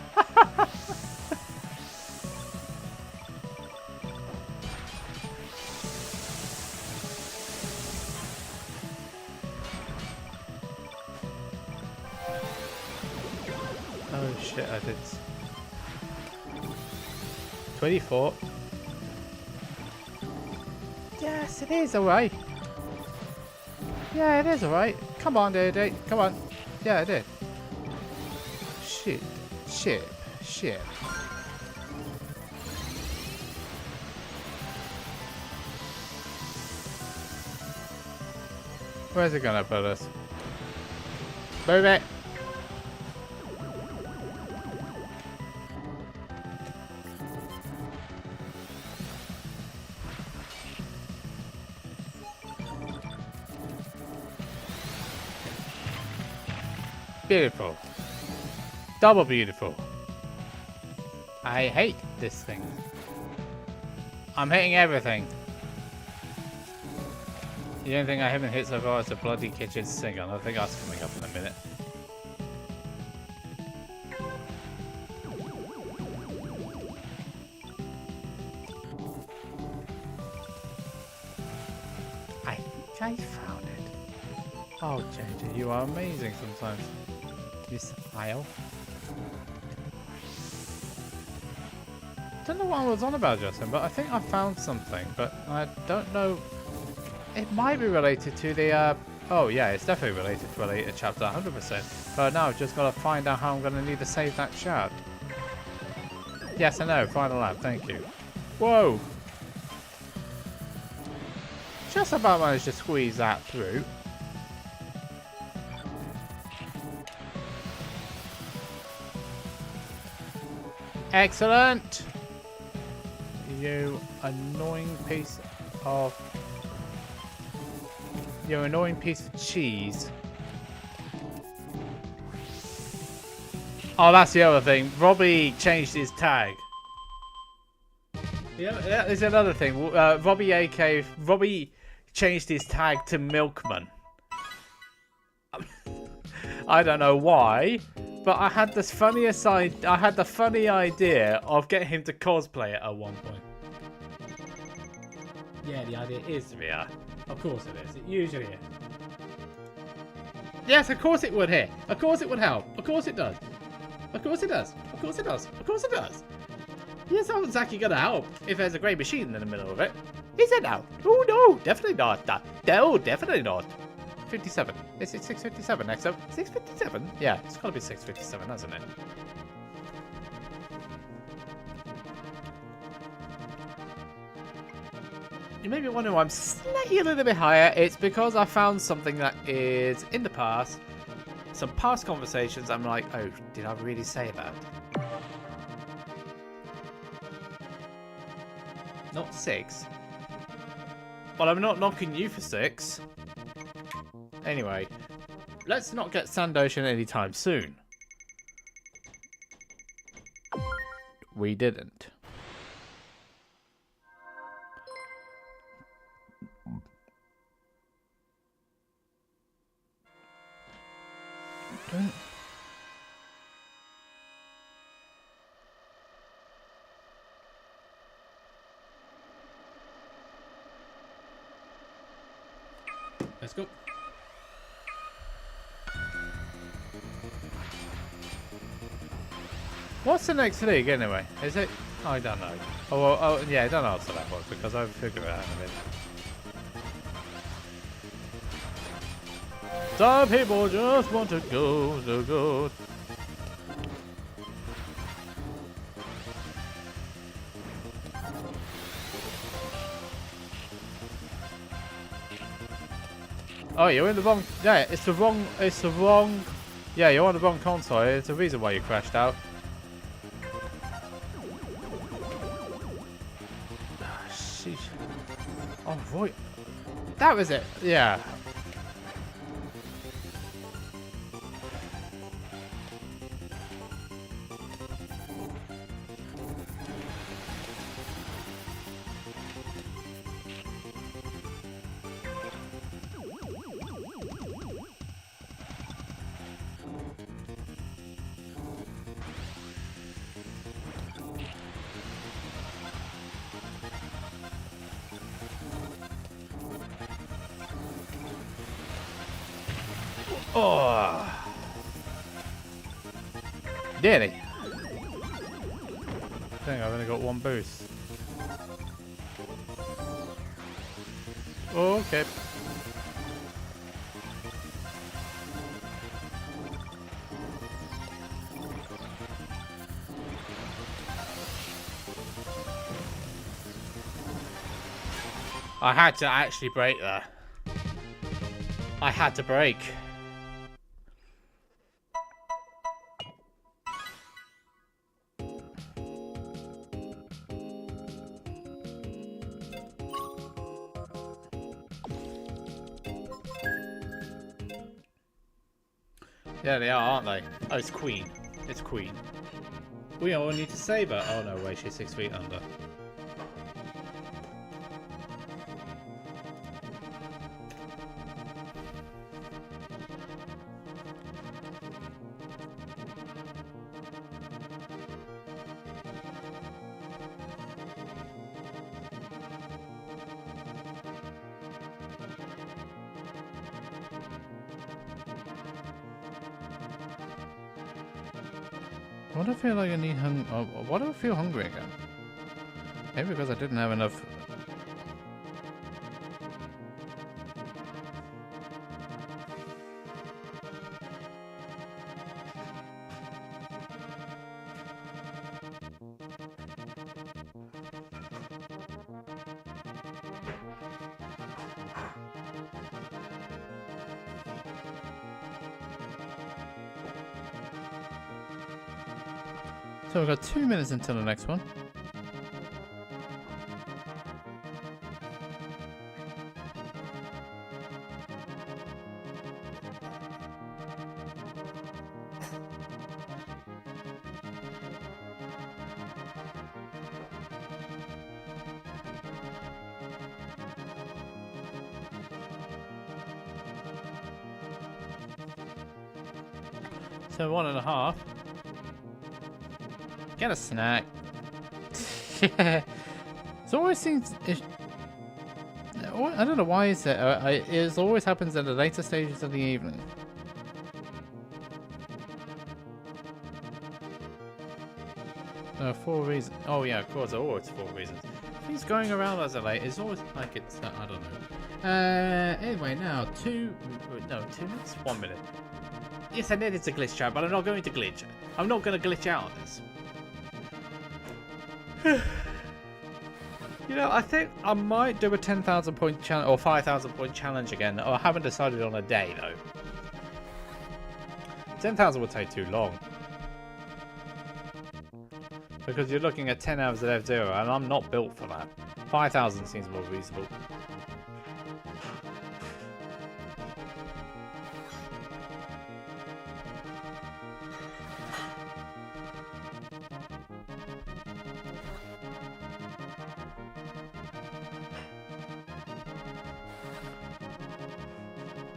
Oh shit, I did. 24. Yes, it is alright. Yeah, it is alright. Come on, dude. Come on. Yeah, I did. Shit. Shit. Shit. Where's it gonna put us? Move it! Beautiful. Double beautiful. I hate this thing. I'm hitting everything. The only thing I haven't hit so far is the bloody kitchen sink, and I think that's coming up in a minute. I think I found it. Oh, JJ, you are amazing sometimes. You smile. Don't know what I was on about, Justin, but I think I found something, but I don't know. It might be related to the, oh yeah, it's definitely related to a later chapter, 100%. But now I've just got to find out how I'm going to need to save that shard. Yes, I know, final lap, thank you. Whoa! Just about managed to squeeze that through. Excellent! You annoying piece of... You annoying piece of cheese. Oh, that's the other thing. Robbie changed his tag. Yeah, there's another thing. Robbie changed his tag to Milkman. I don't know why, but I had this I had the funny idea of getting him to cosplay it at one point. Yeah, the idea is to be Of course it is. It usually is. Yes, of course it would here. Of course it would help. Of course it does. Of course it does. Of course it does. Of course it does. Yes, how exactly gonna help if there's a grey machine in the middle of it? Is it now? Oh no, definitely not. No, definitely not. 57. Is it 6:57 next up? 6:57? Yeah, it's gotta be 6:57, hasn't it? you may be wondering why I'm slightly a little bit higher. It's because I found something that is in the past. Some past conversations. I'm like, oh, did I really say that? Not 6. Well, I'm not knocking you for 6. Anyway, let's not get Sand Ocean anytime soon. We didn't. Let's go. What's the next league anyway? Is it? I don't know. Oh, well, oh yeah, don't answer that one because I've figured it out in a minute. Some people just want to go so good. Oh, you're in the wrong. Yeah, it's the wrong. It's the wrong. Yeah, you're on the wrong console. It's the reason why you crashed out. Sheesh. Oh, right. That was it. Yeah. Oh. Nearly. I think I've only got one boost. Oh, okay. I had to actually break there. I had to break. Yeah, they are, aren't they? Oh, it's Queen. It's Queen. We all need to save her. Oh, no way. She's 6 feet under. Why do I feel like I need why do I feel hungry again? Maybe because I didn't have enough. So we've got 2 minutes until the next one. So 1.5. Get a snack. Yeah. It always seems. I don't know why is it. It always happens at the later stages of the evening. For reasons. Oh yeah, of course. Oh, it's 4 reasons. Things going around as a late. It's always like it's. I don't know. Anyway, now 2 minutes. 1 minute. Yes, I needed to glitch out, but I'm not going to glitch. I'm not going to glitch out on this. You know, I think I might do a 10,000 point challenge or 5,000 point challenge again. I haven't decided on a day though. 10,000 would take too long. Because you're looking at 10 hours at F0 and I'm not built for that. 5,000 seems more reasonable.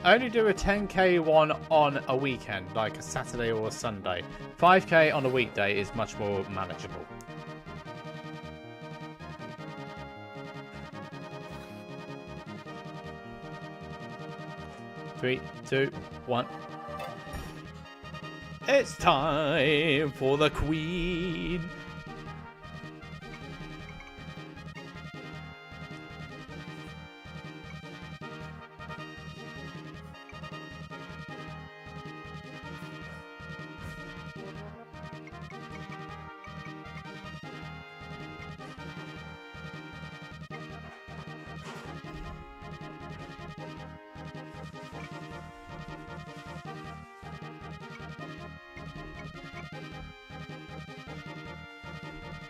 Only do a 10k one on a weekend, like a Saturday or a Sunday. 5k on a weekday is much more manageable. Three, two, one. It's time for the Queen.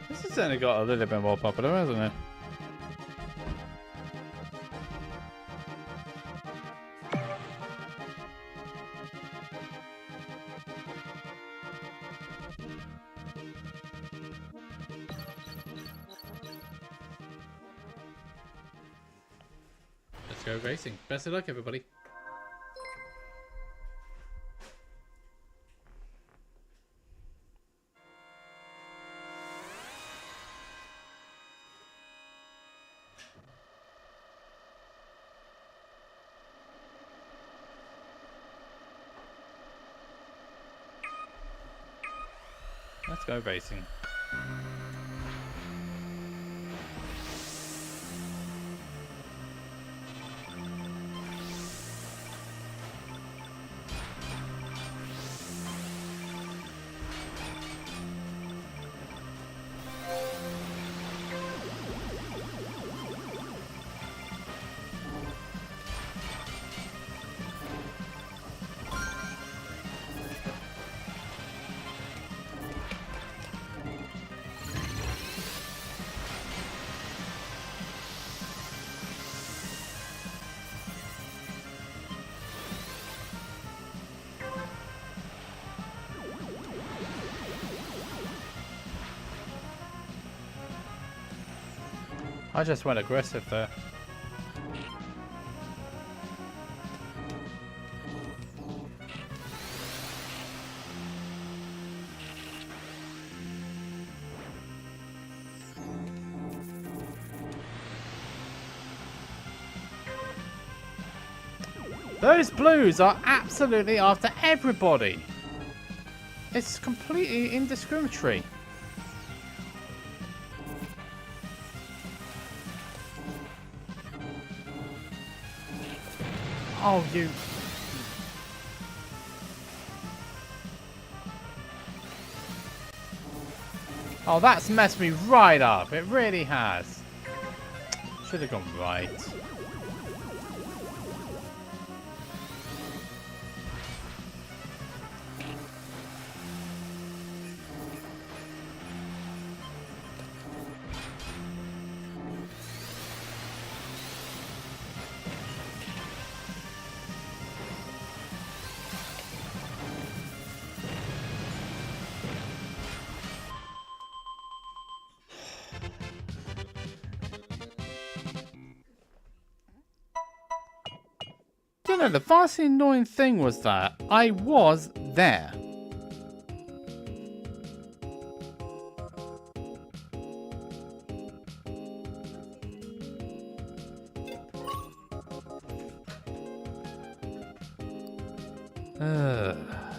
This has only got a little bit more popular, hasn't it? Let's go racing. Best of luck, everybody. Let's go racing. I just went aggressive there. Those blues are absolutely after everybody. It's completely indiscriminatory. Oh, you... Oh, that's messed me right up. It really has. Should have gone right. You know, the vastly annoying thing was that I was there.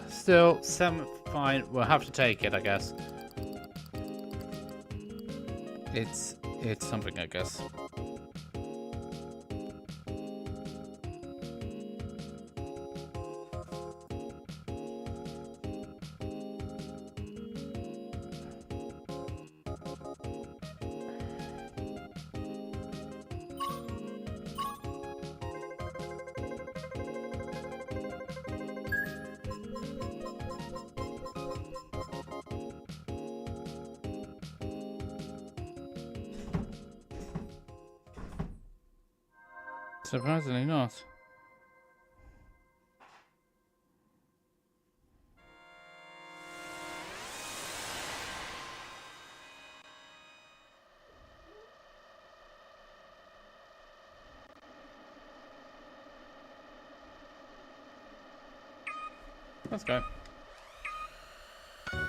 Still, 7th, fine. We'll have to take it, I guess. It's something, I guess. Surprisingly not. Let's go. 20%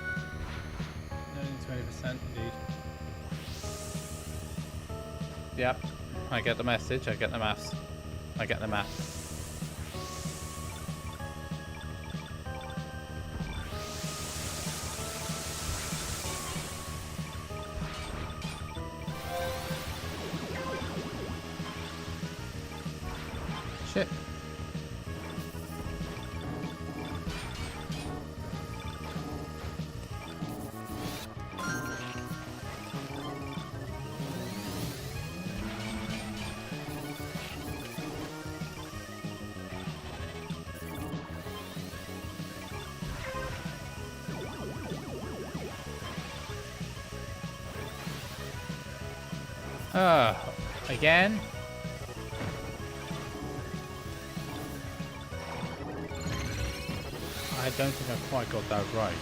indeed. Yep. I get the message, I get the maths. I get the maths. Shit. Again? I don't think I quite got that right.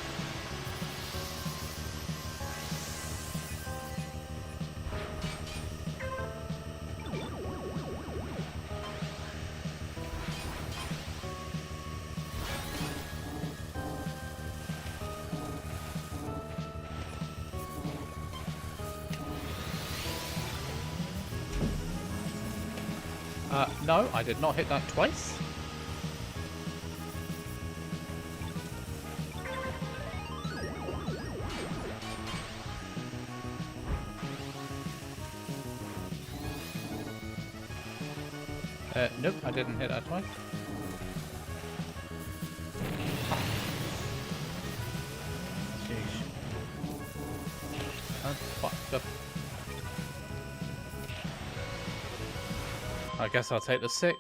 No, I did not hit that twice. Nope, I didn't hit that twice. Jeez. That's fucked up. I guess I'll take the 6th.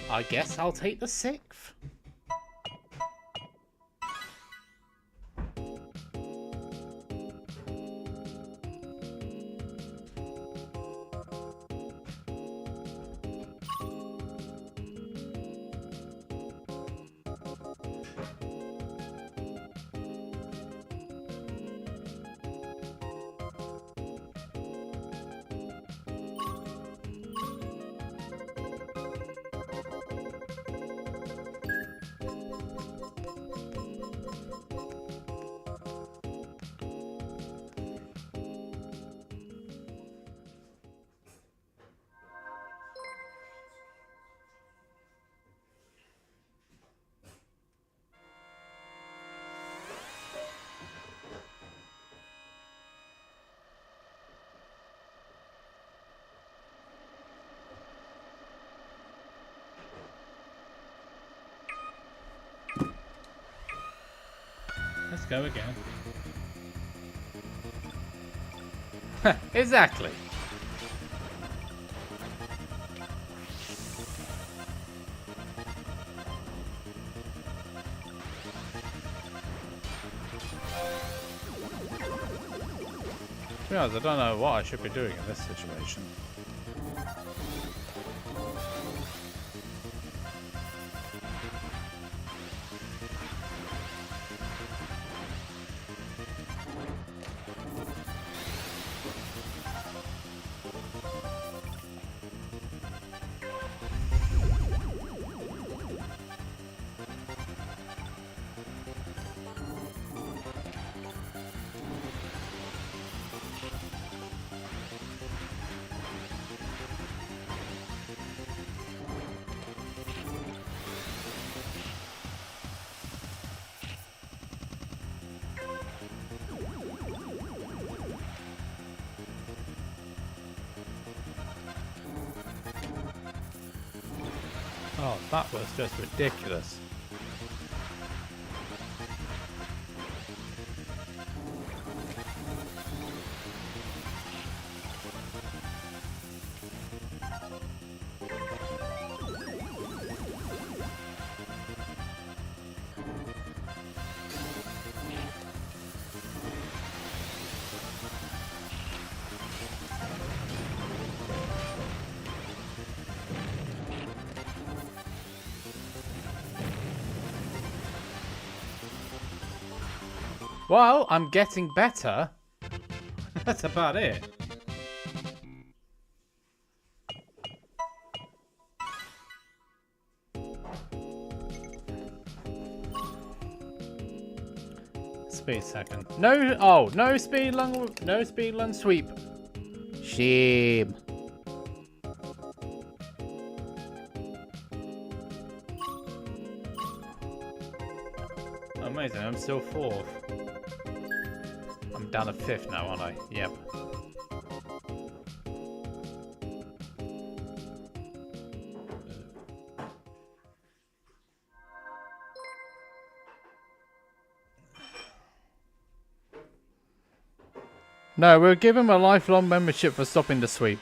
I guess I'll take the 6th. Let's go again. Exactly. To be honest, I don't know what I should be doing in this situation. Oh, that was just ridiculous. Well, I'm getting better. That's about it. Speed second. No, oh, no speed lung sweep. Shame. Amazing, I'm still 4th. I'm down to 5th now, aren't I? Yep. No, we'll give him a lifelong membership for stopping the sweep.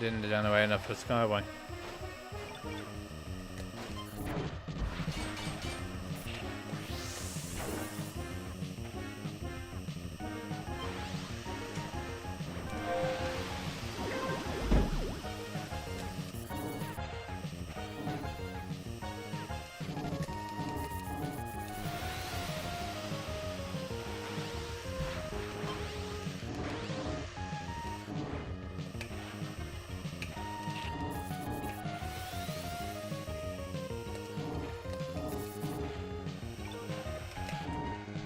Didn't generate enough for Skyway.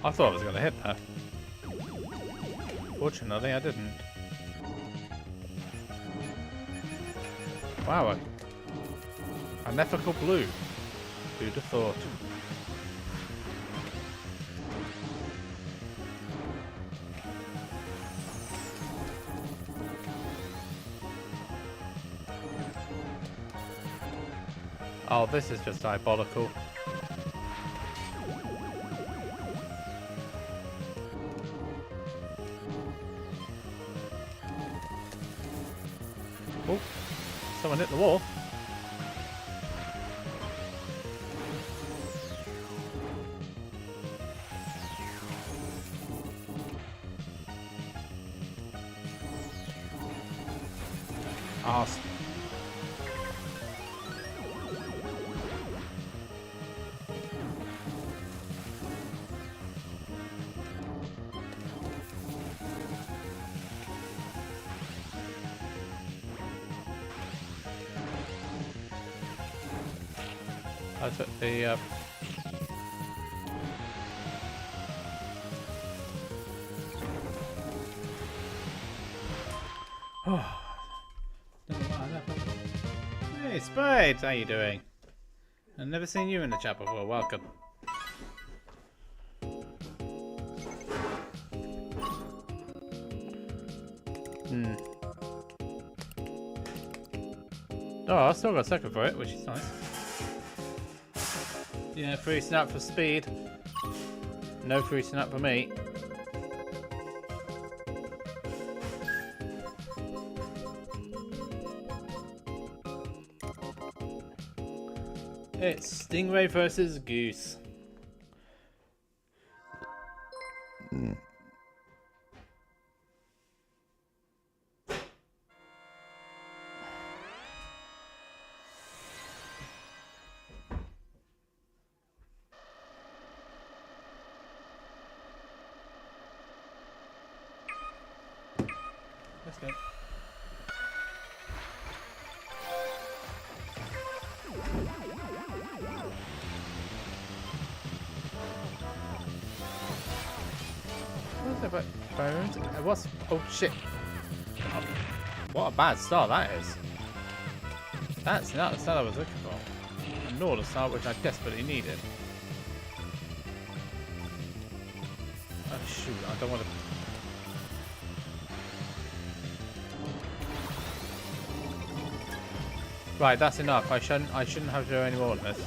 I thought I was going to hit that. Fortunately, I didn't. Wow, an ethical blue. Who'd have thought? Oh, this is just diabolical. Oh, someone hit the wall. Awesome. I took the Hey Spades, how you doing? I've never seen you in the chat before. Welcome. Oh, I still got a second for it, which is nice. Yeah, free snap for speed. No free snap for me. It's Stingray versus Goose. Let's go. What's oh shit! Oh, what a bad start that is. That's not the start I was looking for, nor the start which I desperately needed. Oh shoot! I don't want to. Right, that's enough. I shouldn't have to do any more of this.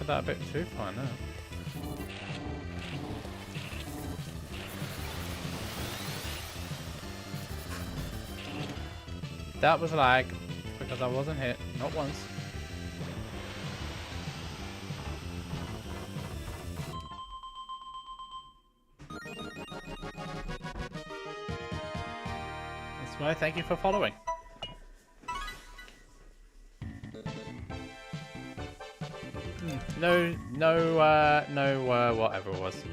that a bit too far now. That was lag because I wasn't hit, not once. That's why thank you for following. No, whatever it was.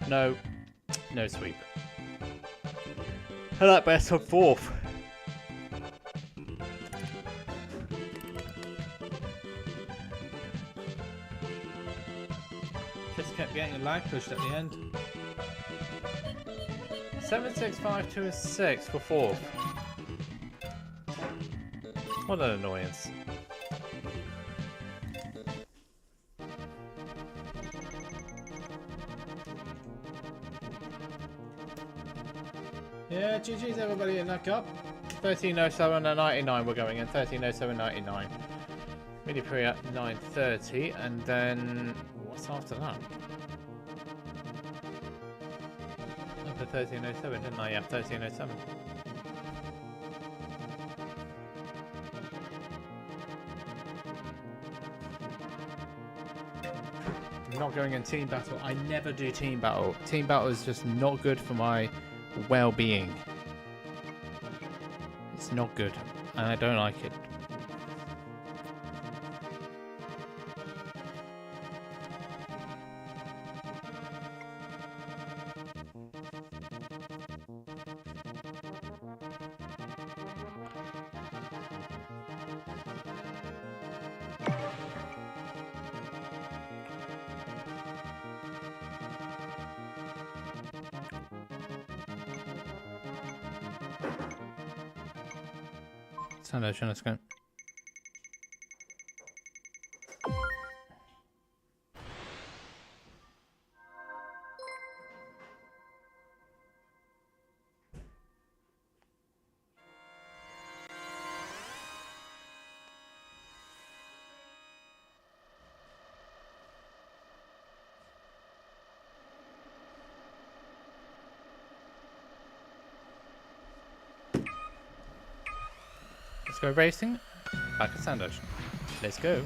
No sweep. I like best of fourth. Just kept getting a lag pushed at the end. 76526 for fourth. What an annoyance. Yeah, GG's everybody in that cup. 13:07 and 99 we're going in. 13:07.99. Mini pre at 9:30, and then what's after that? After 13:07, didn't I? Yeah, 13:07. I'm not going in team battle. I never do team battle. Team battle is just not good for my well-being. It's not good, and I don't like it. Let's go. Let's go racing. Back at Sand Ocean. Let's go.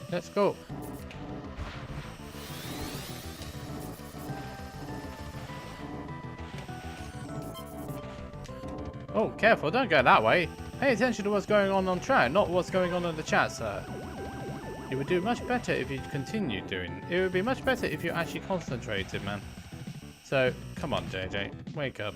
Let's go. Oh, careful, don't go that way. Pay attention to what's going on track, not what's going on in the chat, sir. You would do much better if you continued doing. It would be much better if you actually concentrated, man. So, come on, JJ, wake up.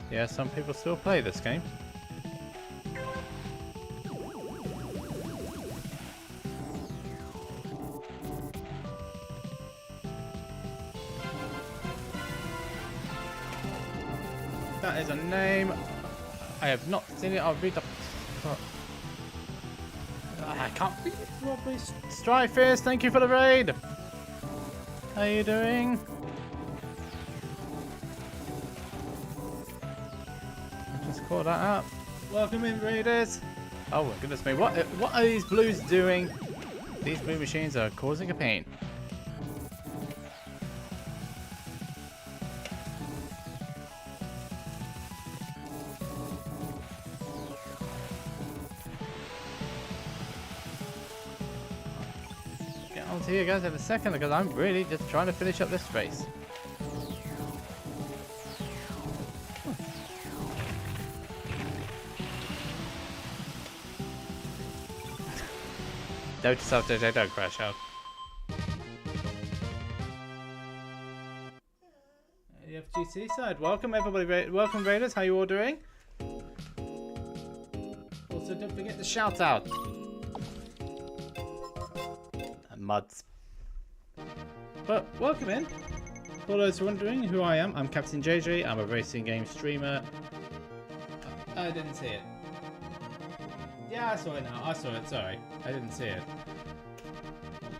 Yeah, some people still play this game. That is a name. I have not seen it. I'll read the... I can't read it properly. Strifist, thank you for the raid. How are you doing? Call that up. Welcome in, raiders. Oh my goodness me! What are these blues doing? These blue machines are causing a pain. Get on to you guys in a second because I'm really just trying to finish up this race. Note to self, JJ, don't crash out. The FGC side. Welcome everybody. Welcome Raiders. How you all doing? Also, don't forget the shout out. And muds. But welcome in. For those wondering who I am, I'm Captain JJ. I'm a racing game streamer. I didn't see it. Yeah, I saw it now. I saw it. Sorry, I didn't see it.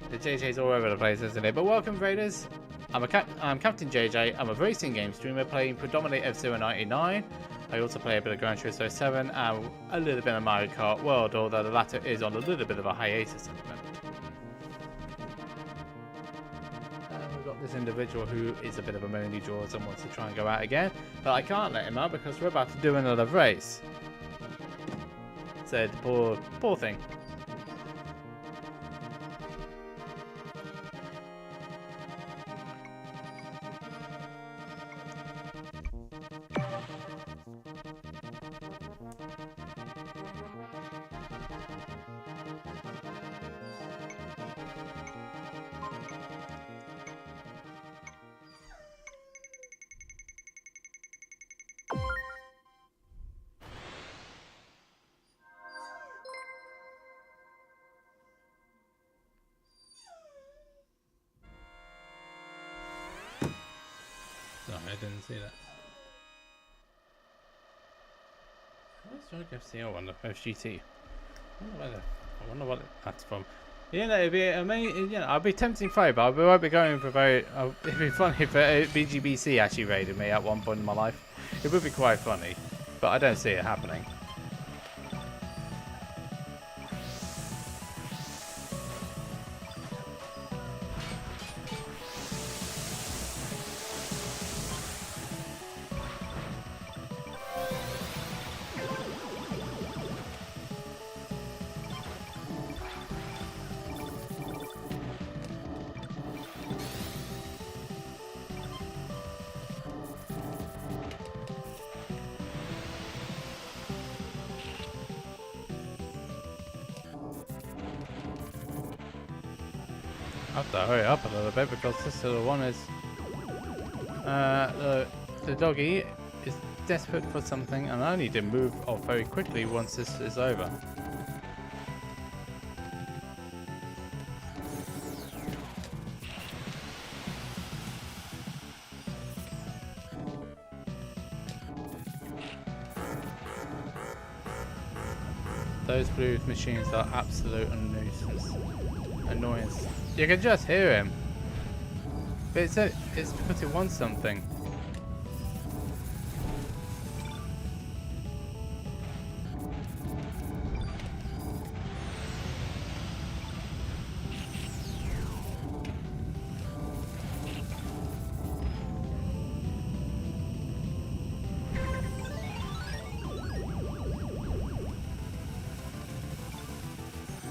The JJ's all over the place, isn't it? But welcome, Raiders. I'm Captain JJ. I'm a racing game streamer playing predominantly F-Zero 99. I also play a bit of Gran Turismo 7 and a little bit of Mario Kart World, although the latter is on a little bit of a hiatus at the moment. We've got this individual who is a bit of a moany jaws and wants to try and go out again, but I can't let him out because we're about to do another race. So the poor thing. Sorry, I didn't see that. Where's Drug FCO on the FGT? I wonder what that's from. Yeah, no, it'd be amazing. You know, I'd be tempting fire, but I won't be going for very. It'd be funny if BGBC actually raided me at one point in my life. It would be quite funny, but I don't see it happening. I have to hurry up a little bit because this little one is the doggy is desperate for something and I need to move off very quickly once this is over. Those blue machines are absolute annoyance. You can just hear him. But it's because it wants something.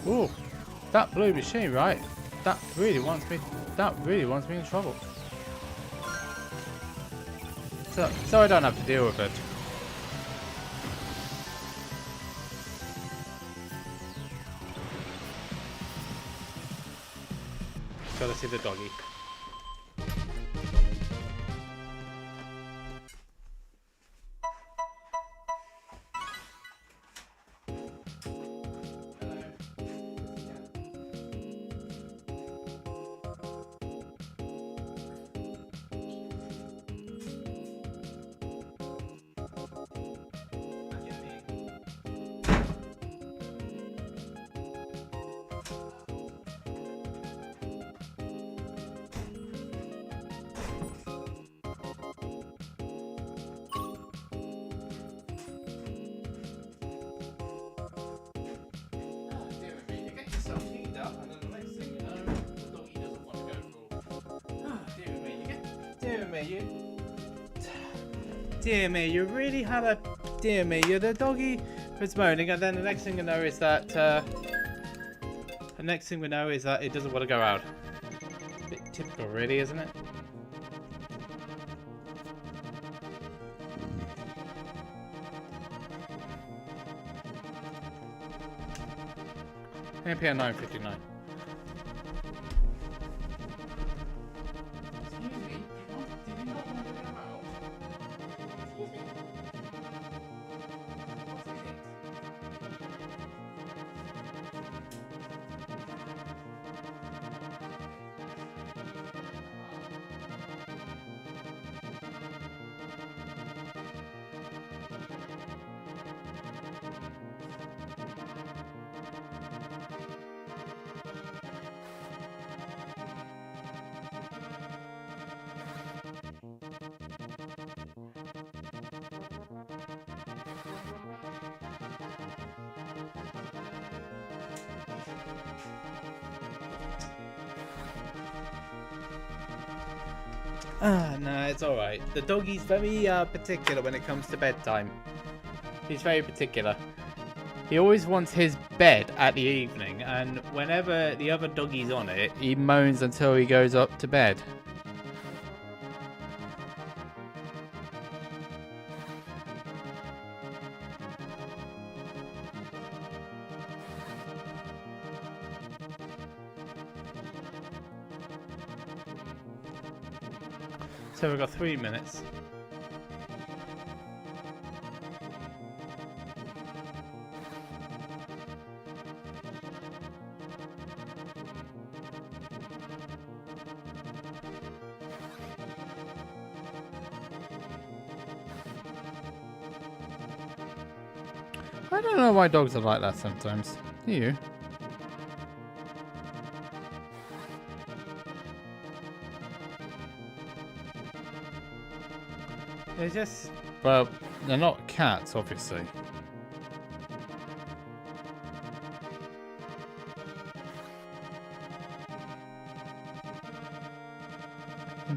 Ooh, that blue machine, right? That really wants me in trouble. So I don't have to deal with it. Gotta see the doggy. Dear me, you really had a... Dear me, you're the doggy was moaning, and then the next thing we know is that... the next thing we know is that it doesn't want to go out. A bit typical, really, isn't it? MP at 9:59. No, it's alright. The doggie's very particular when it comes to bedtime. He's very particular. He always wants his bed at the evening, and whenever the other doggie's on it, he moans until he goes up to bed. So we've got 3 minutes. I don't know why dogs are like that sometimes. Do you? They're just... Well, they're not cats, obviously.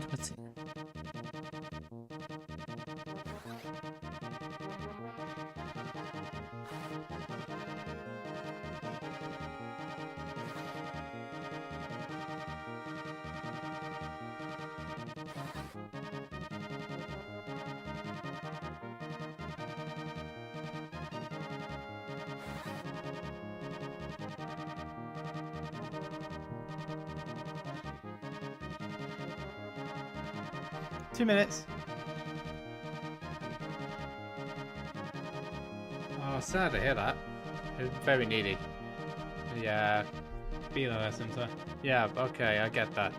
What's it? Two minutes. Oh, sad to hear that. It's very needy. Yeah, feeling lessons. Yeah, okay, I get that.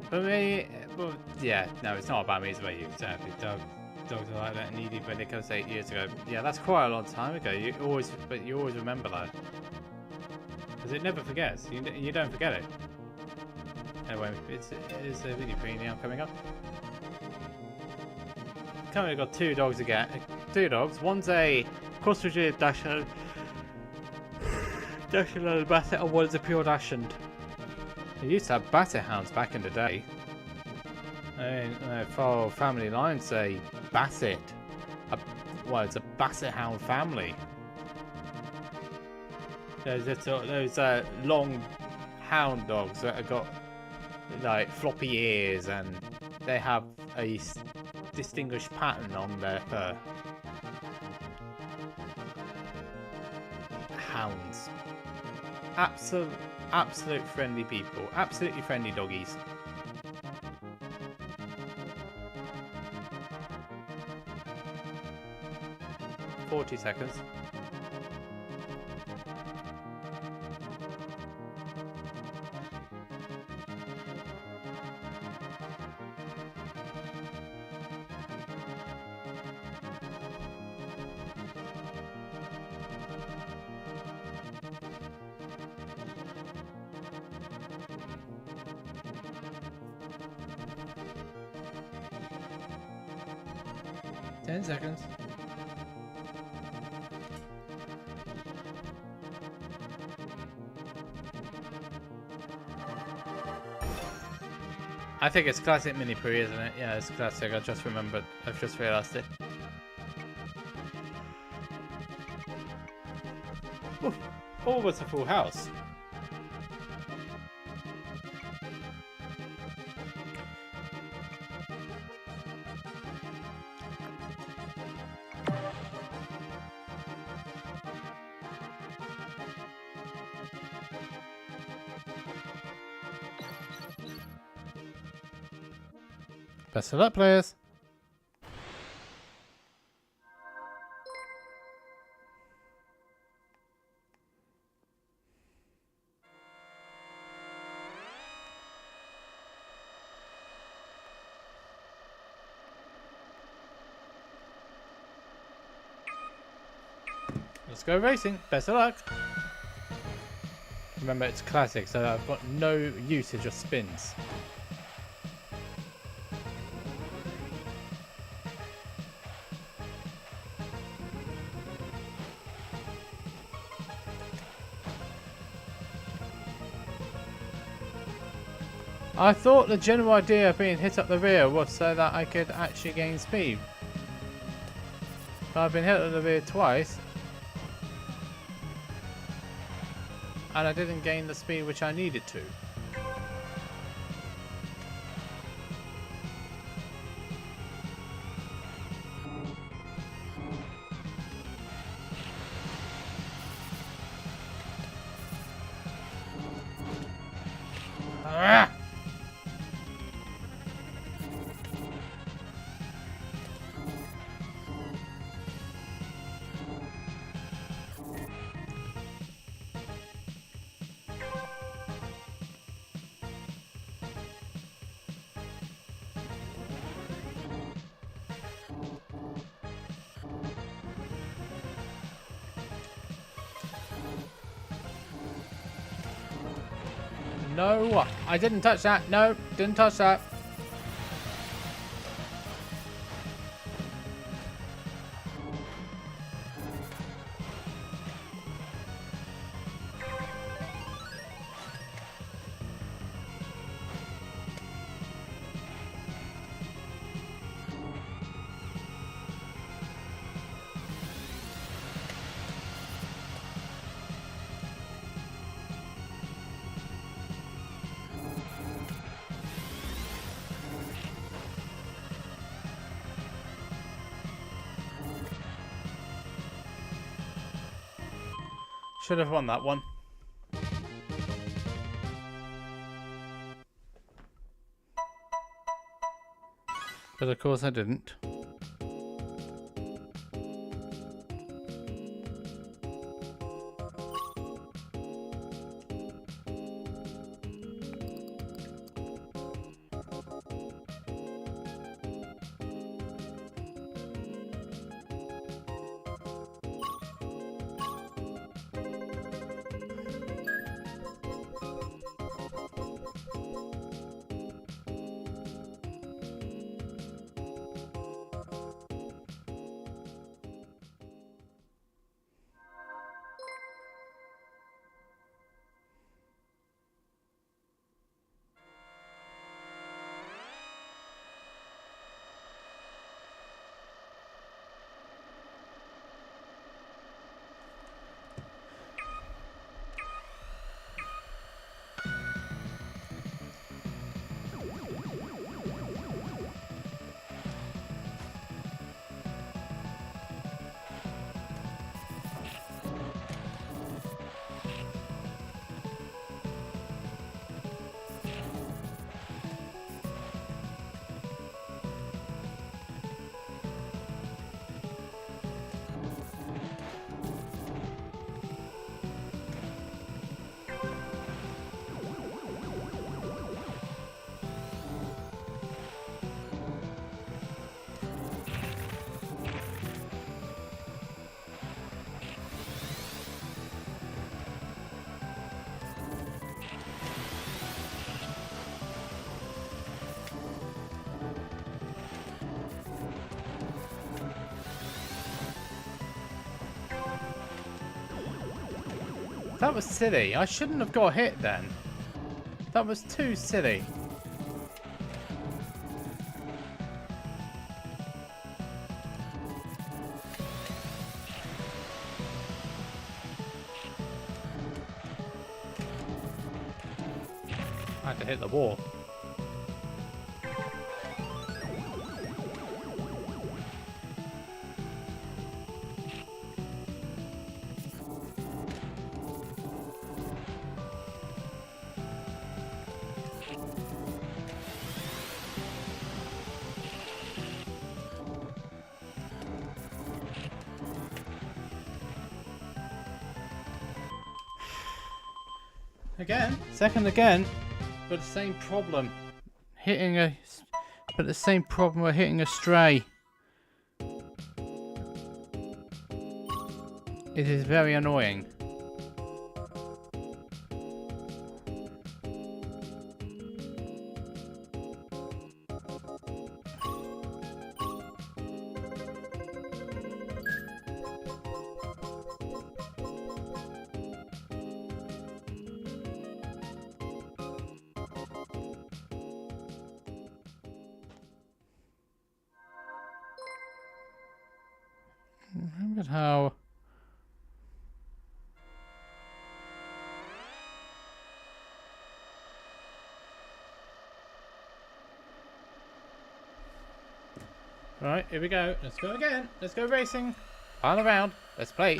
But me, well, yeah, no, it's not about me. It's about you. Exactly. Dogs are like that needy when it comes to 8 years ago. Yeah, that's quite a long time ago. But you always remember that because it never forgets. You don't forget it. Anyway, it's a video premium coming up. Currently got 2 dogs again. 2 dogs. One's a cross-breed Dachshund Basset, and one's a pure Dachshund. They used to have Basset hounds back in the day. For family line, say Basset. Well, it's a Basset hound family. There's those long hound dogs that have got like floppy ears, and they have a distinguished pattern on their fur. Hounds. Absolute friendly people. Absolutely friendly doggies. $40 seconds. Ten seconds. I think it's classic mini pre, isn't it? Yeah, it's classic. I just remembered. I've just realised it. Oof. Almost a full house. Best of luck, players. Let's go racing. Best of luck. Remember, it's classic, so I've got no usage of spins. I thought the general idea of being hit up the rear was so that I could actually gain speed. But I've been hit up the rear twice. And I didn't gain the speed which I needed to. Ah! No, I didn't touch that. No, didn't touch that. Should have won that one. But of course I didn't. That was silly. I shouldn't have got hit then. That was too silly. I had to hit the wall. Again, second again, but the same problem. But the same problem with hitting a stray. It is very annoying. Look at how... Right, here we go. Let's go again. Let's go racing. All around. Let's play.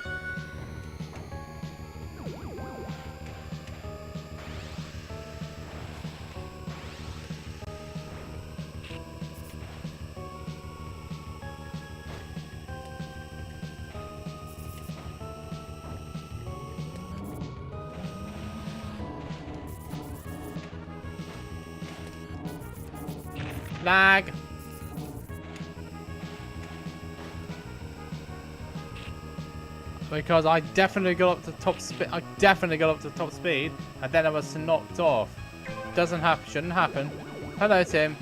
Lag. Because I definitely got up to top speed. I definitely got up to top speed, and then I was knocked off. Doesn't happen. Shouldn't happen. Hello, Tim.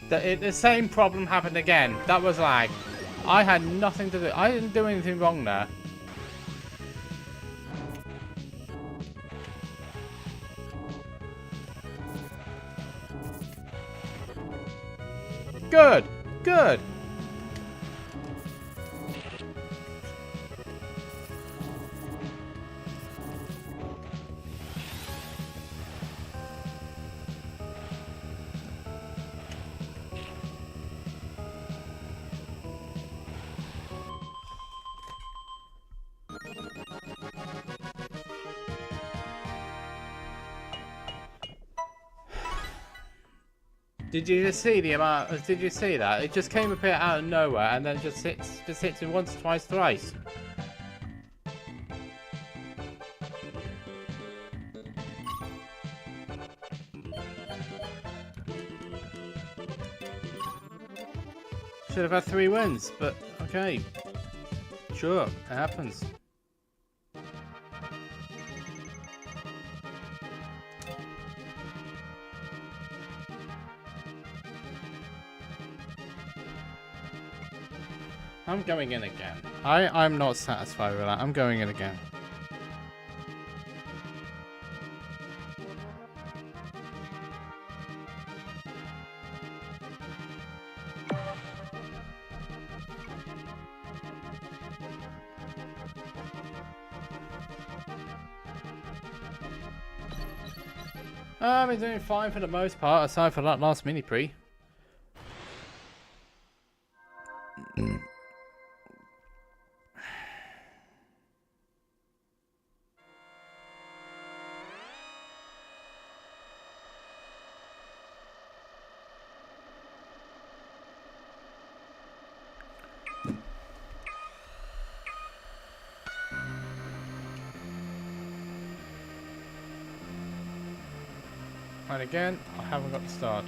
The same problem happened again. That was lag. I had nothing to do. I didn't do anything wrong there. Good. Good. Did you just see the amount? Did you see that? It just came a bit out of nowhere and then just hits me once, twice, thrice. Should have had 3 wins, but okay. Sure, it happens. I'm going in again. I'm not satisfied with that. I'm going in again. I've been doing fine for the most part, aside from that last mini-pre. And again, I haven't got the start.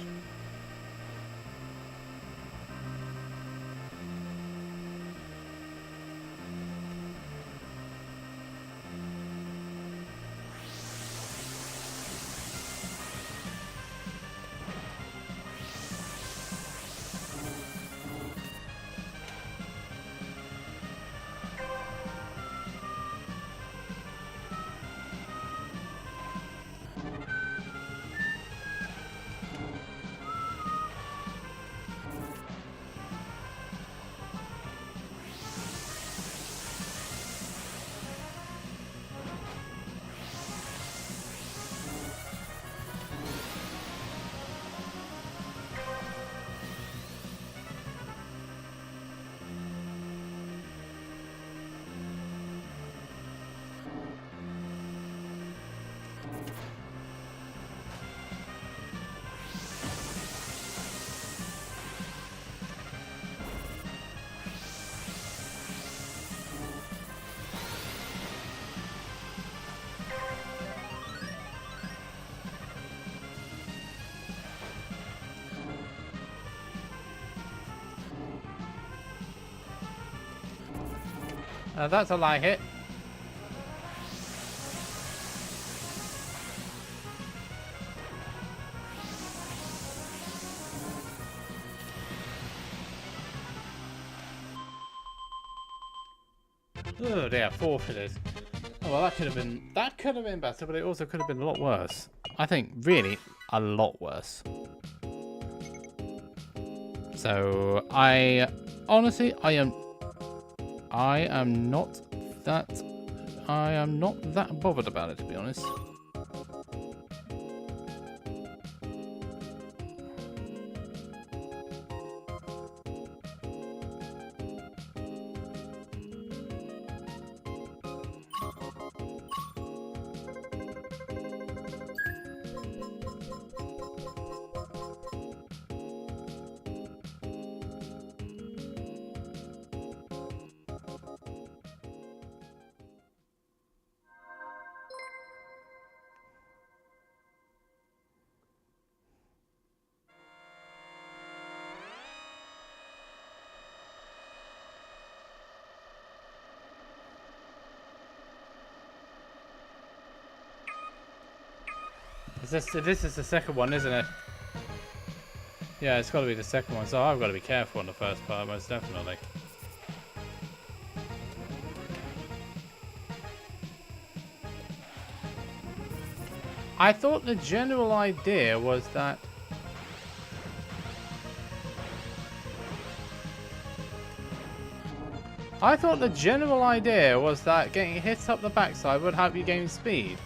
That's a lie hit. Oh dear, 4 for this. Oh well, that could have been better, but it also could have been a lot worse. I think really a lot worse. So I honestly I am not that bothered about it, to be honest. This is the second one, isn't it? Yeah, it's got to be the second one, so I've got to be careful on the first part, most definitely. I thought the general idea was that... getting hit up the backside would help you gain speed.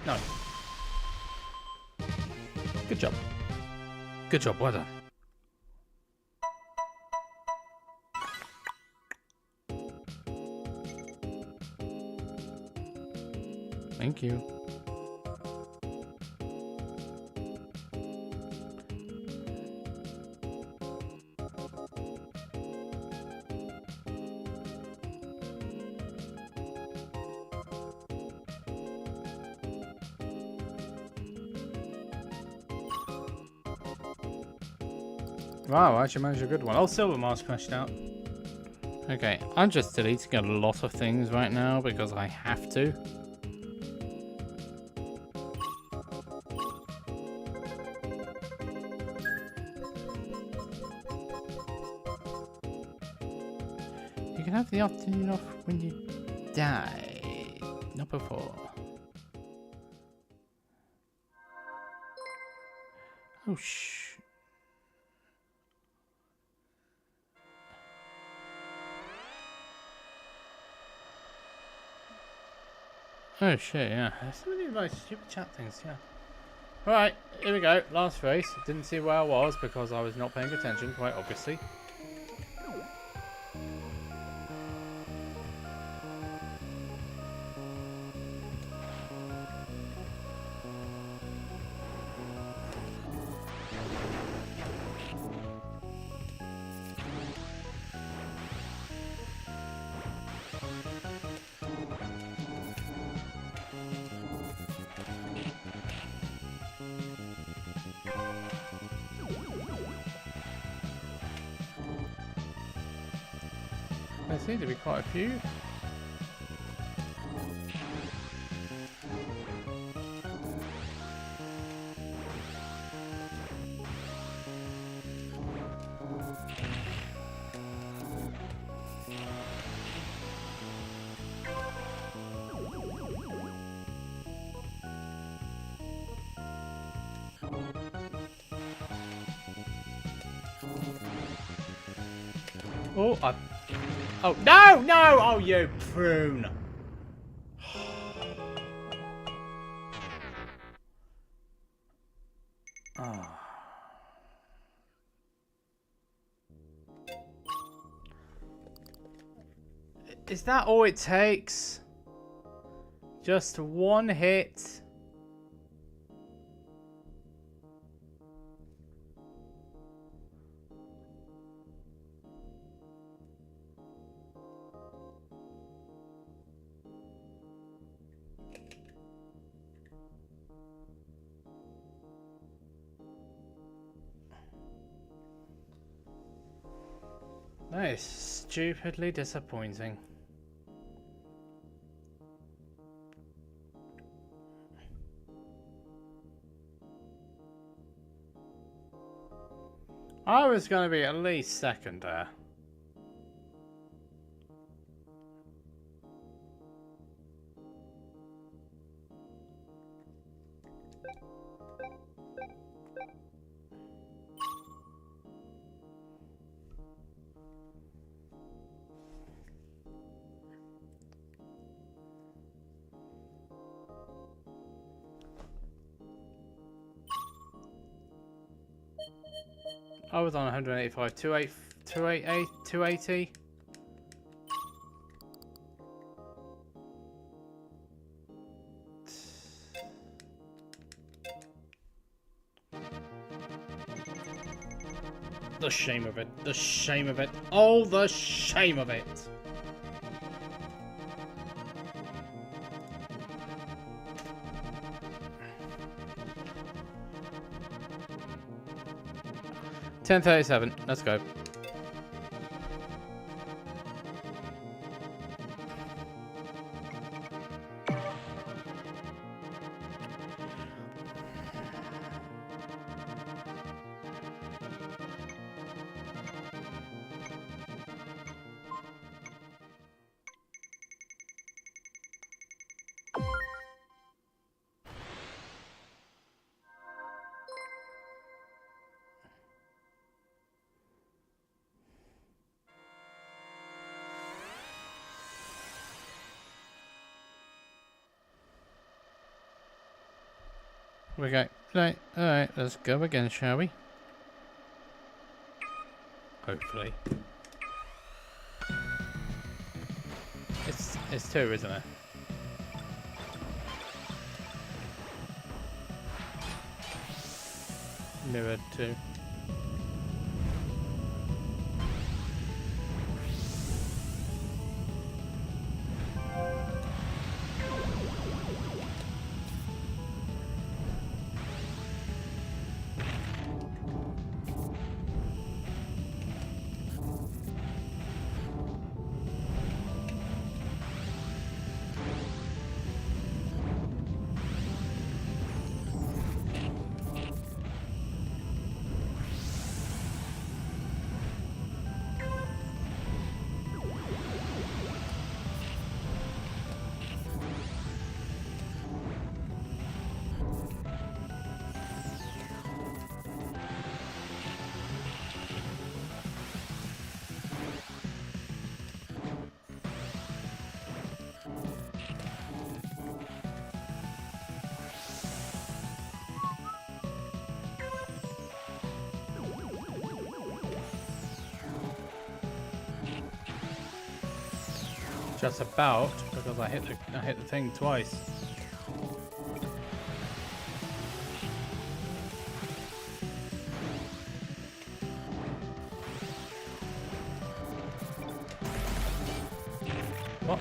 No. Good job. Good job, well done. Thank you. Wow, I actually managed a good one. Oh, Silver Mars crashed out. Okay, I'm just deleting a lot of things right now because I have to. You can have the afternoon off when you die, not before. Oh, shh. Oh shit, yeah. There's so many like stupid chat things, yeah. Alright, here we go. Last race. Didn't see where I was because I was not paying attention, quite obviously. There seem to be quite a few. Oh, oh, no, no! Oh, you prune! Oh. Is that all it takes? Just one hit? That is stupidly disappointing. I was going to be at least second there. I was on 185, 280. The shame of it. The shame of it. Oh, the shame of it. $10.37. Let's go. We go. Right, alright, let's go again, shall we? Hopefully. It's two, isn't it? Mirror two. Just about, because I hit the thing twice. What?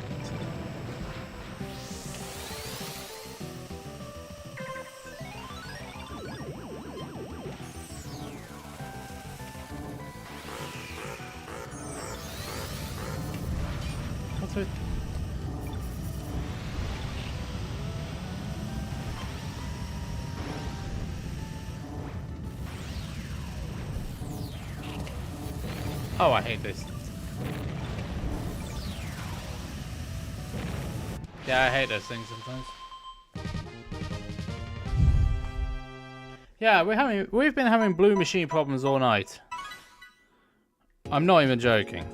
Oh, I hate this. Yeah, I hate those things sometimes. Yeah, we've been having blue machine problems all night. I'm not even joking.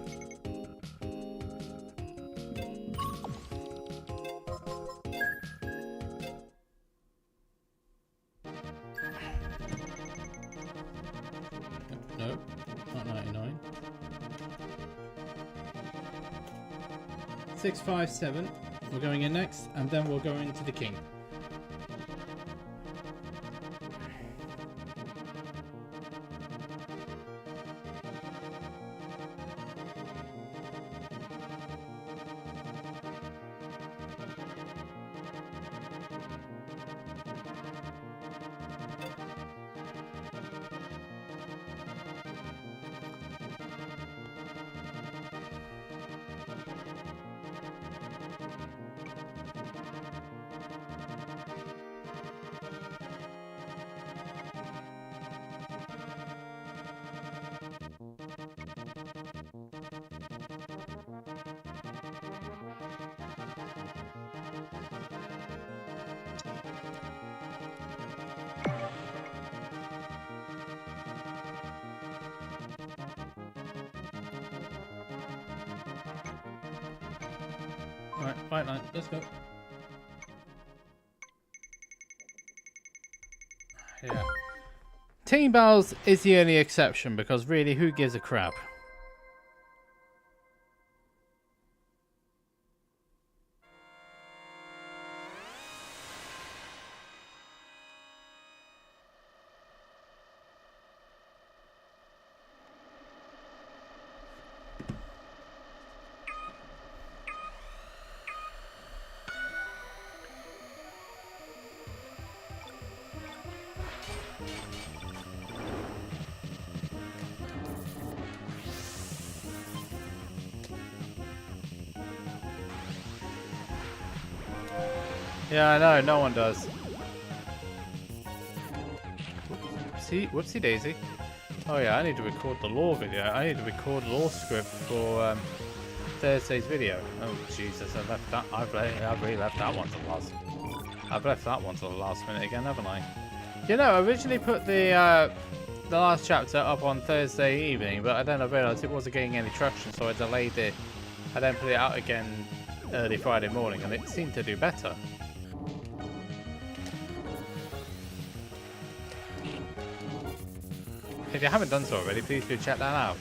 No, not 99. 657. We're going in next, and then we'll go into the king. Alright, fight line, let's go. Yeah. Team battles is the only exception because really, who gives a crap? Yeah, I know, no one does. Whoopsie daisy. Oh yeah, I need to record the lore video. I need to record the lore script for Thursday's video. Oh Jesus, I left that. I've really left that one to the last. I've left that one to the last minute again, haven't I? You know, I originally put the last chapter up on Thursday evening, but then I realised it wasn't getting any traction, so I delayed it. I then put it out again early Friday morning, and it seemed to do better. If you haven't done so already, please do check that out.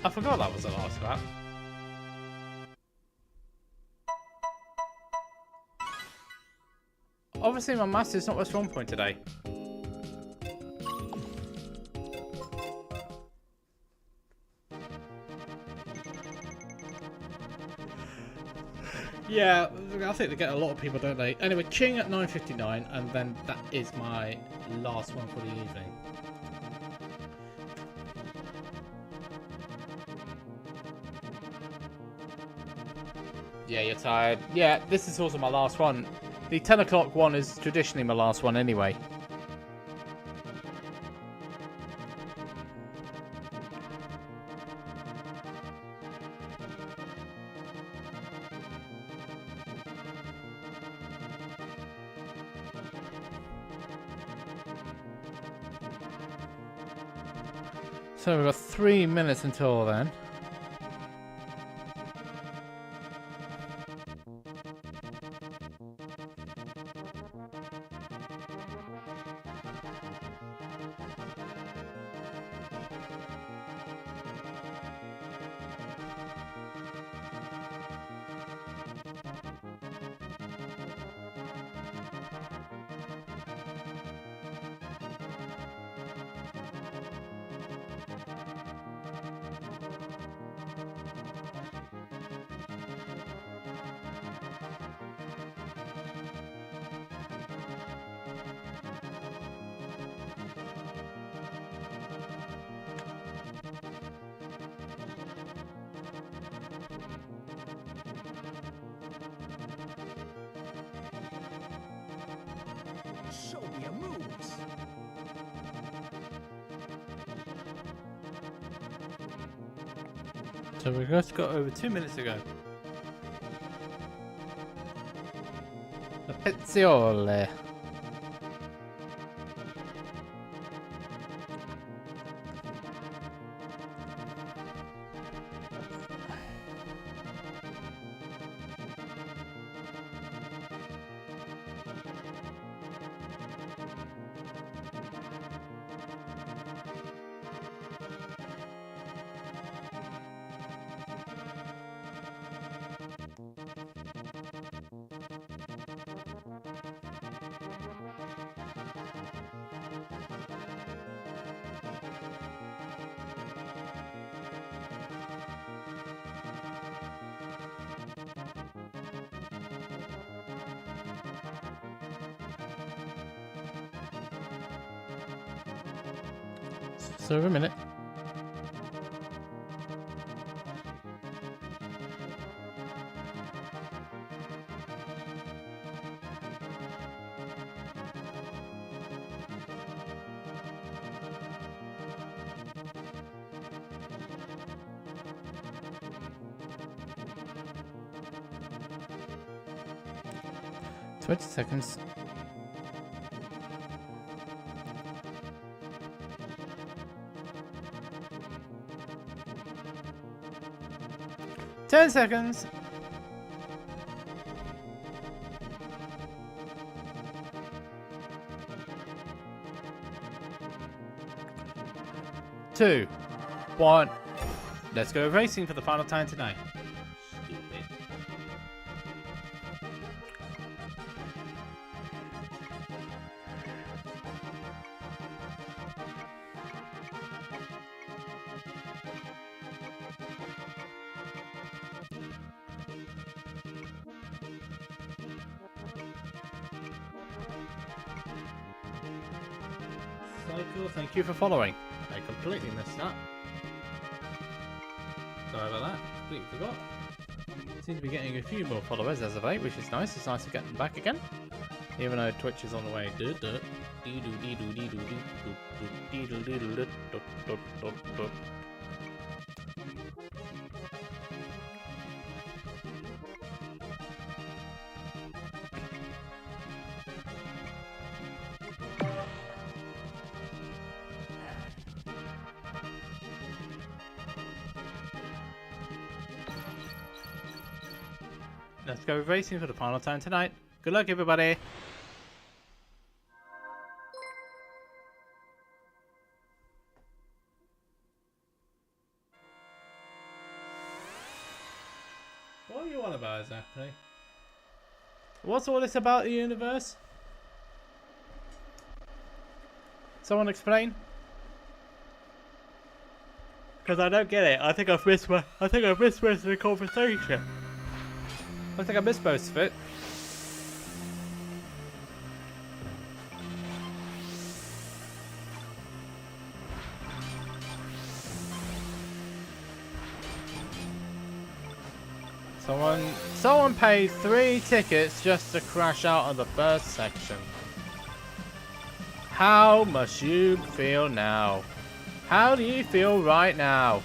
I forgot that was the last map. Obviously my master's not a strong point today. Yeah, I think they get a lot of people, don't they? Anyway, Ching at 9:59, and then that is my last one for the evening. Yeah, you're tired. Yeah, this is also my last one. The 10 o'clock one is traditionally my last one anyway. So we've got 3 minutes until then. Show me your moves. So we just got over 2 minutes ago. La Pezziole. So a minute. "20 seconds. "10 seconds. 2, 1. Let's go racing for the final time tonight. Stupid. Cycle, thank you for following. I completely missed that. Sorry about that. Completely forgot. Seem to be getting a few more followers as of late, which is nice. It's nice to get them back again. Even though Twitch is on the way. Let's go racing for the final time tonight. Good luck, everybody. What are you on about exactly? What's all this about the universe? Someone explain? Because I don't get it. I think I've missed most of the conversation. I think I missed most of it. Someone paid 3 tickets just to crash out of the first section. How must you feel now? How do you feel right now?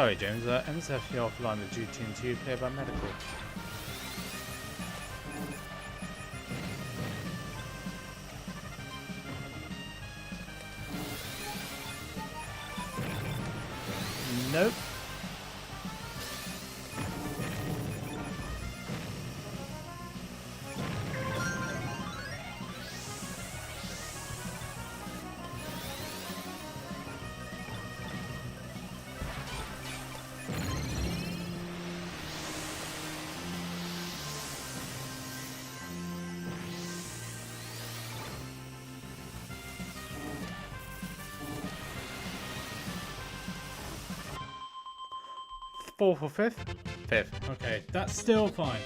Sorry, James. MSF, you're offline with duty until you clear by medical. Nope. Fourth or fifth? Fifth. Okay, that's still fine.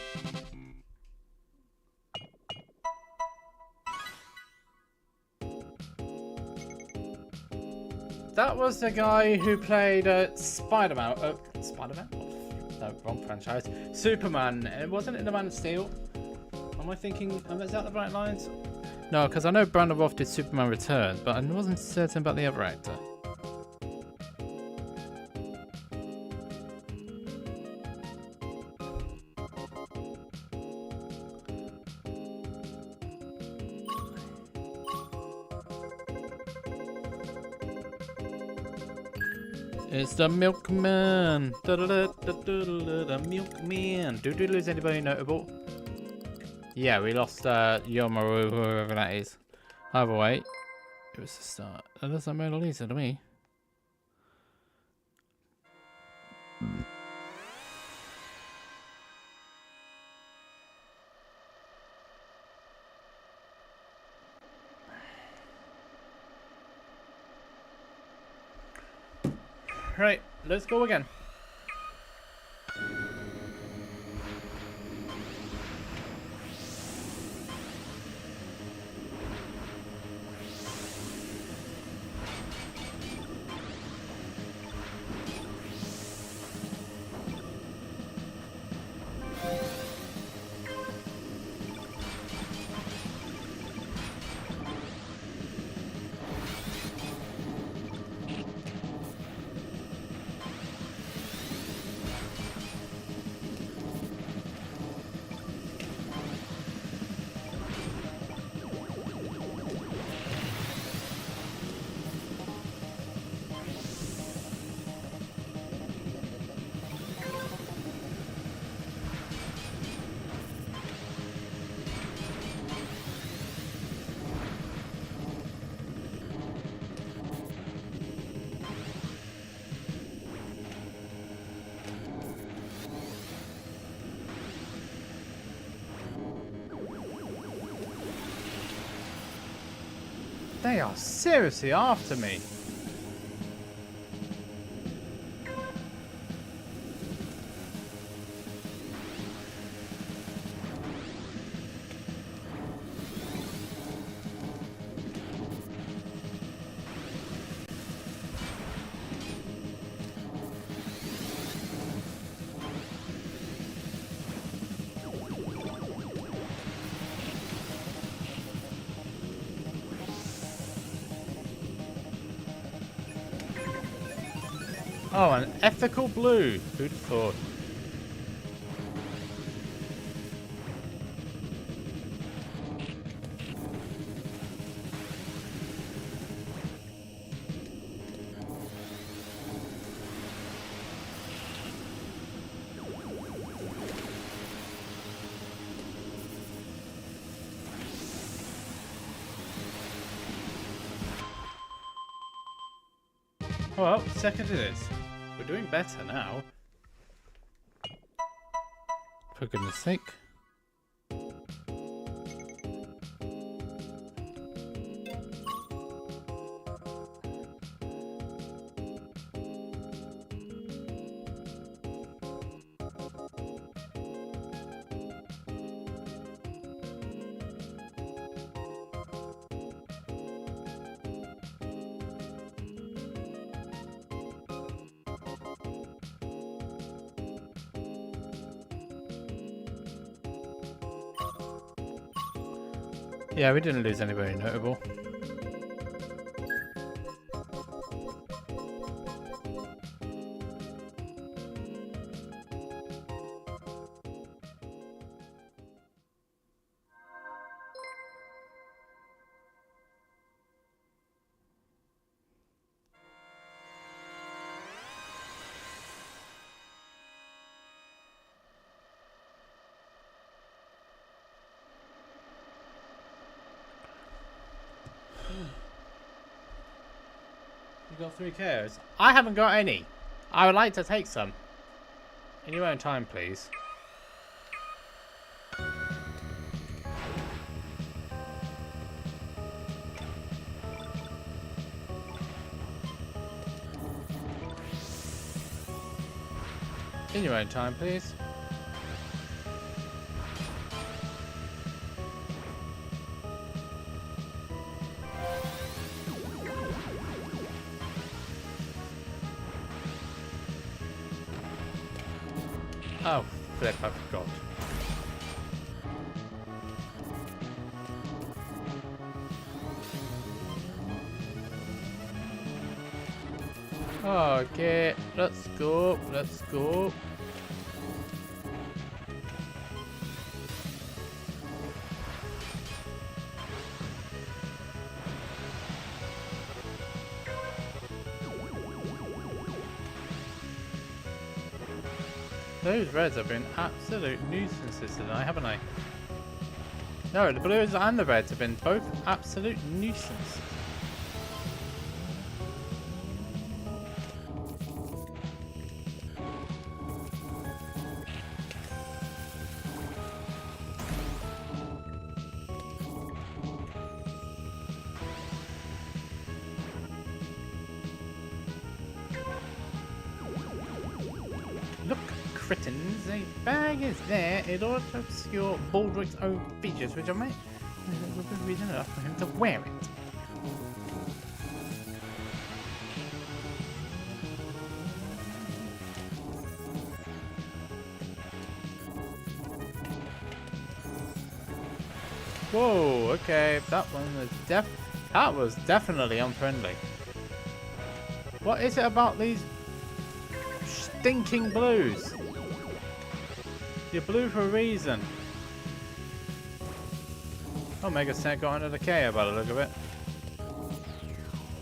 That was the guy who played Spider-Man. Spider-Man? No, wrong franchise. Superman. Wasn't it the Man of Steel? Am I thinking? Is that the right lines? No, because I know Brandon Roth did Superman Returns, but I wasn't certain about the other actor. It's the milkman. The milkman. Did we lose anybody notable? Yeah, we lost Yomaru, whoever that is. Either way, it was the start. That looks like Mona Lisa to me. Right, let's go again. They are seriously after me. Oh, an ethical blue. Who'd have thought? Well, second it is. We're doing better now. For goodness sake. Yeah, we didn't lose anybody notable. got 3 KOs. I haven't got any. I would like to take some. In your own time, please. In your own time, please. Oh, flip, I forgot. Okay, let's go, let's go. Those reds have been absolute nuisances tonight, haven't they? No, the blues and the reds have been both absolute nuisance. Look, Crittens, a bag is there in order to obscure Baldric's own features, which I might would be reason enough for him to wear it. Whoa, okay, that was definitely unfriendly. What is it about these stinking blues? You're blue for a reason. Oh, Mega Snake got another KO by the look of it.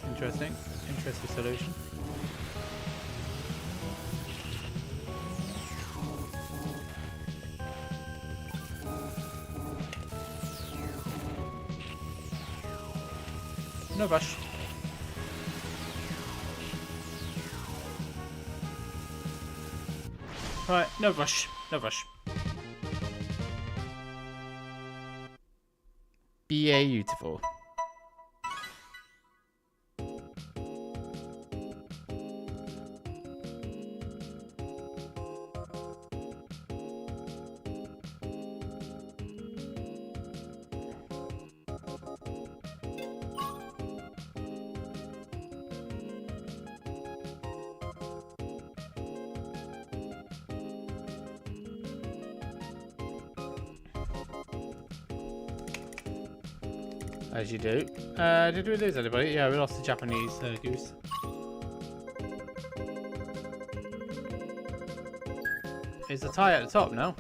Interesting. Interesting solution. No rush. Right, no rush. No rush. Beautiful. As you do. Did we lose anybody? Yeah, we lost the Japanese goose. Is the tie at the top now?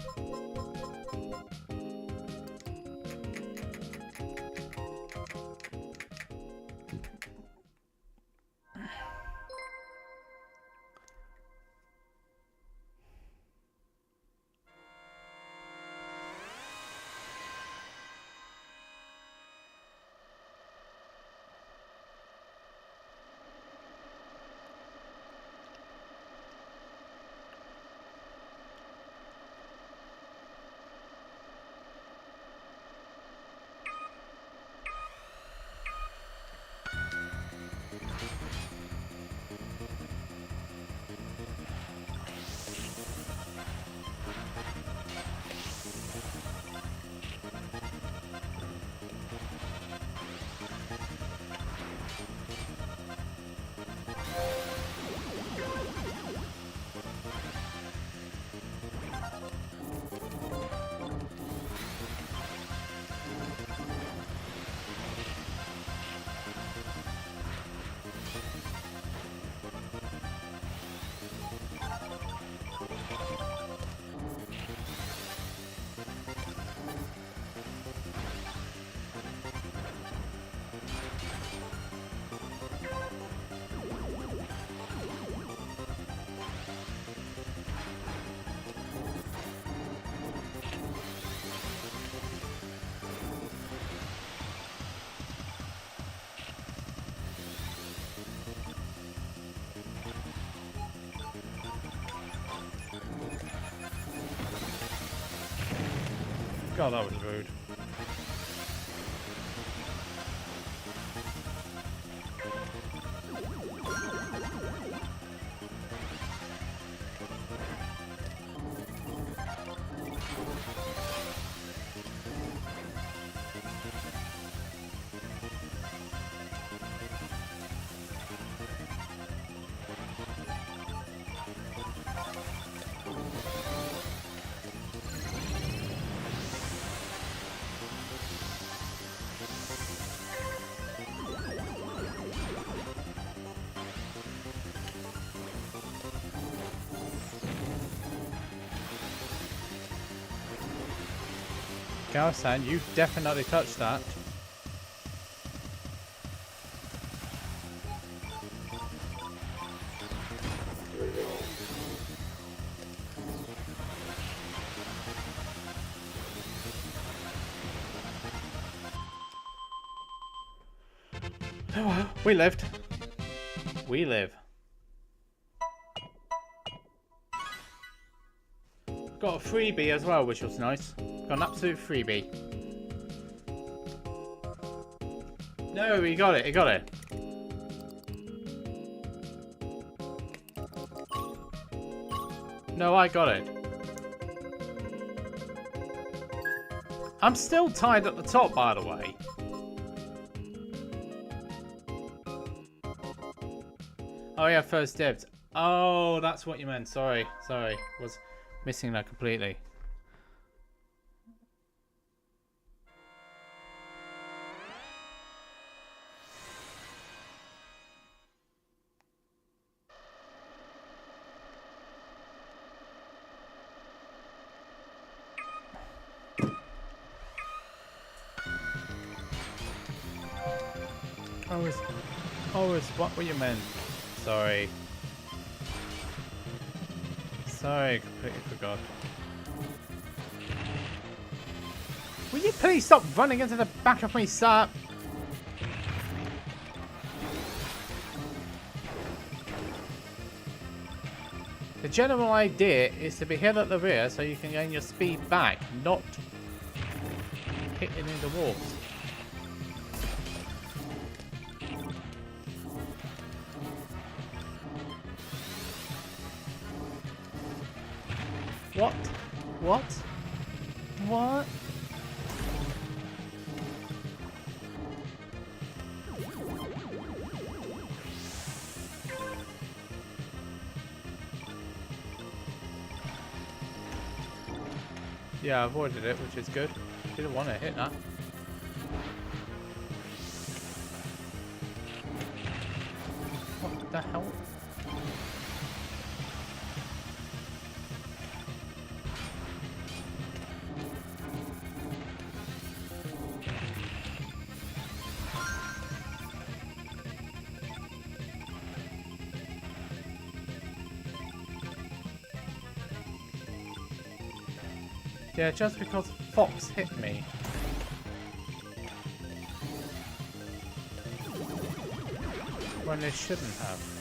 God, that was rude. Galsan, you definitely touched that. Oh well, we lived. We live. Got a freebie as well, which was nice. Got an absolute freebie. No, he got it, he got it. No, I got it. I'm still tied at the top, by the way. Oh yeah, first dibs. Oh, that's what you meant. Sorry, sorry. Was missing that completely. It's what were you meant? Sorry. Sorry, completely forgot. Will you please stop running into the back of me, sir? The general idea is to be hit at the rear so you can gain your speed back, not hitting into walls. What? What? What? Yeah, I avoided it, which is good. Didn't want to hit that. What the hell? Yeah, just because Fox hit me. When they shouldn't have.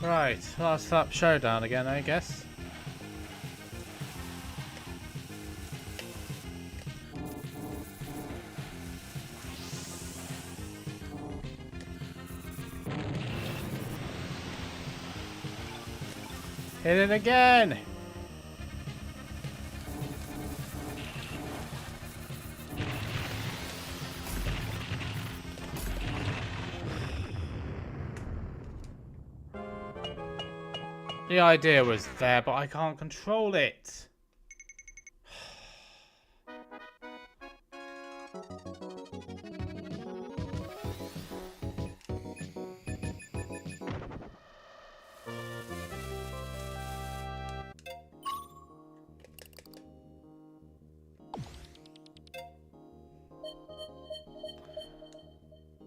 Right, last lap showdown again, I guess. Hit it again! The idea was there, but I can't control it.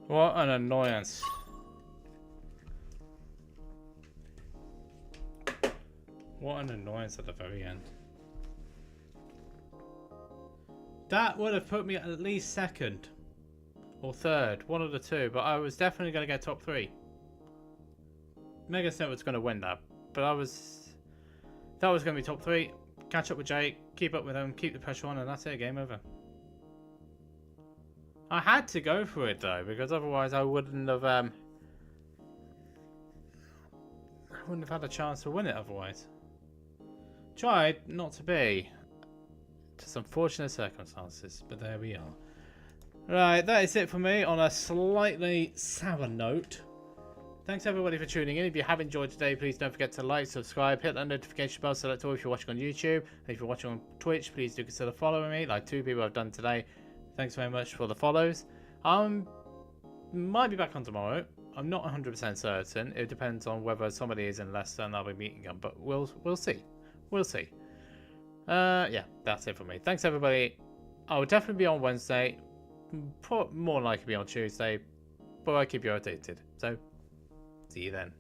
What an annoyance. What an annoyance at the very end. That would have put me at least second. Or third. One of the two. But I was definitely going to get top 3. Mega Snow was going to win that. But that was going to be top 3. Catch up with Jake. Keep up with him. Keep the pressure on. And that's it. Game over. I had to go for it though. Because otherwise I wouldn't have... I wouldn't have had a chance to win it otherwise. Tried not to be. Just unfortunate circumstances, but there we are. Right, that is it for me on a slightly sour note. Thanks everybody for tuning in. If you have enjoyed today, please don't forget to like, subscribe, hit that notification bell, select all if you're watching on YouTube. And if you're watching on Twitch, please do consider following me, like 2 people I've done today. Thanks very much for the follows. Might be back on tomorrow. I'm not 100% certain. It depends on whether somebody is in Leicester and I'll be meeting them, but we'll see. We'll see. Yeah, that's it for me. Thanks everybody. I will definitely be on Wednesday. More likely be on Tuesday, but I'll keep you updated. So, see you then.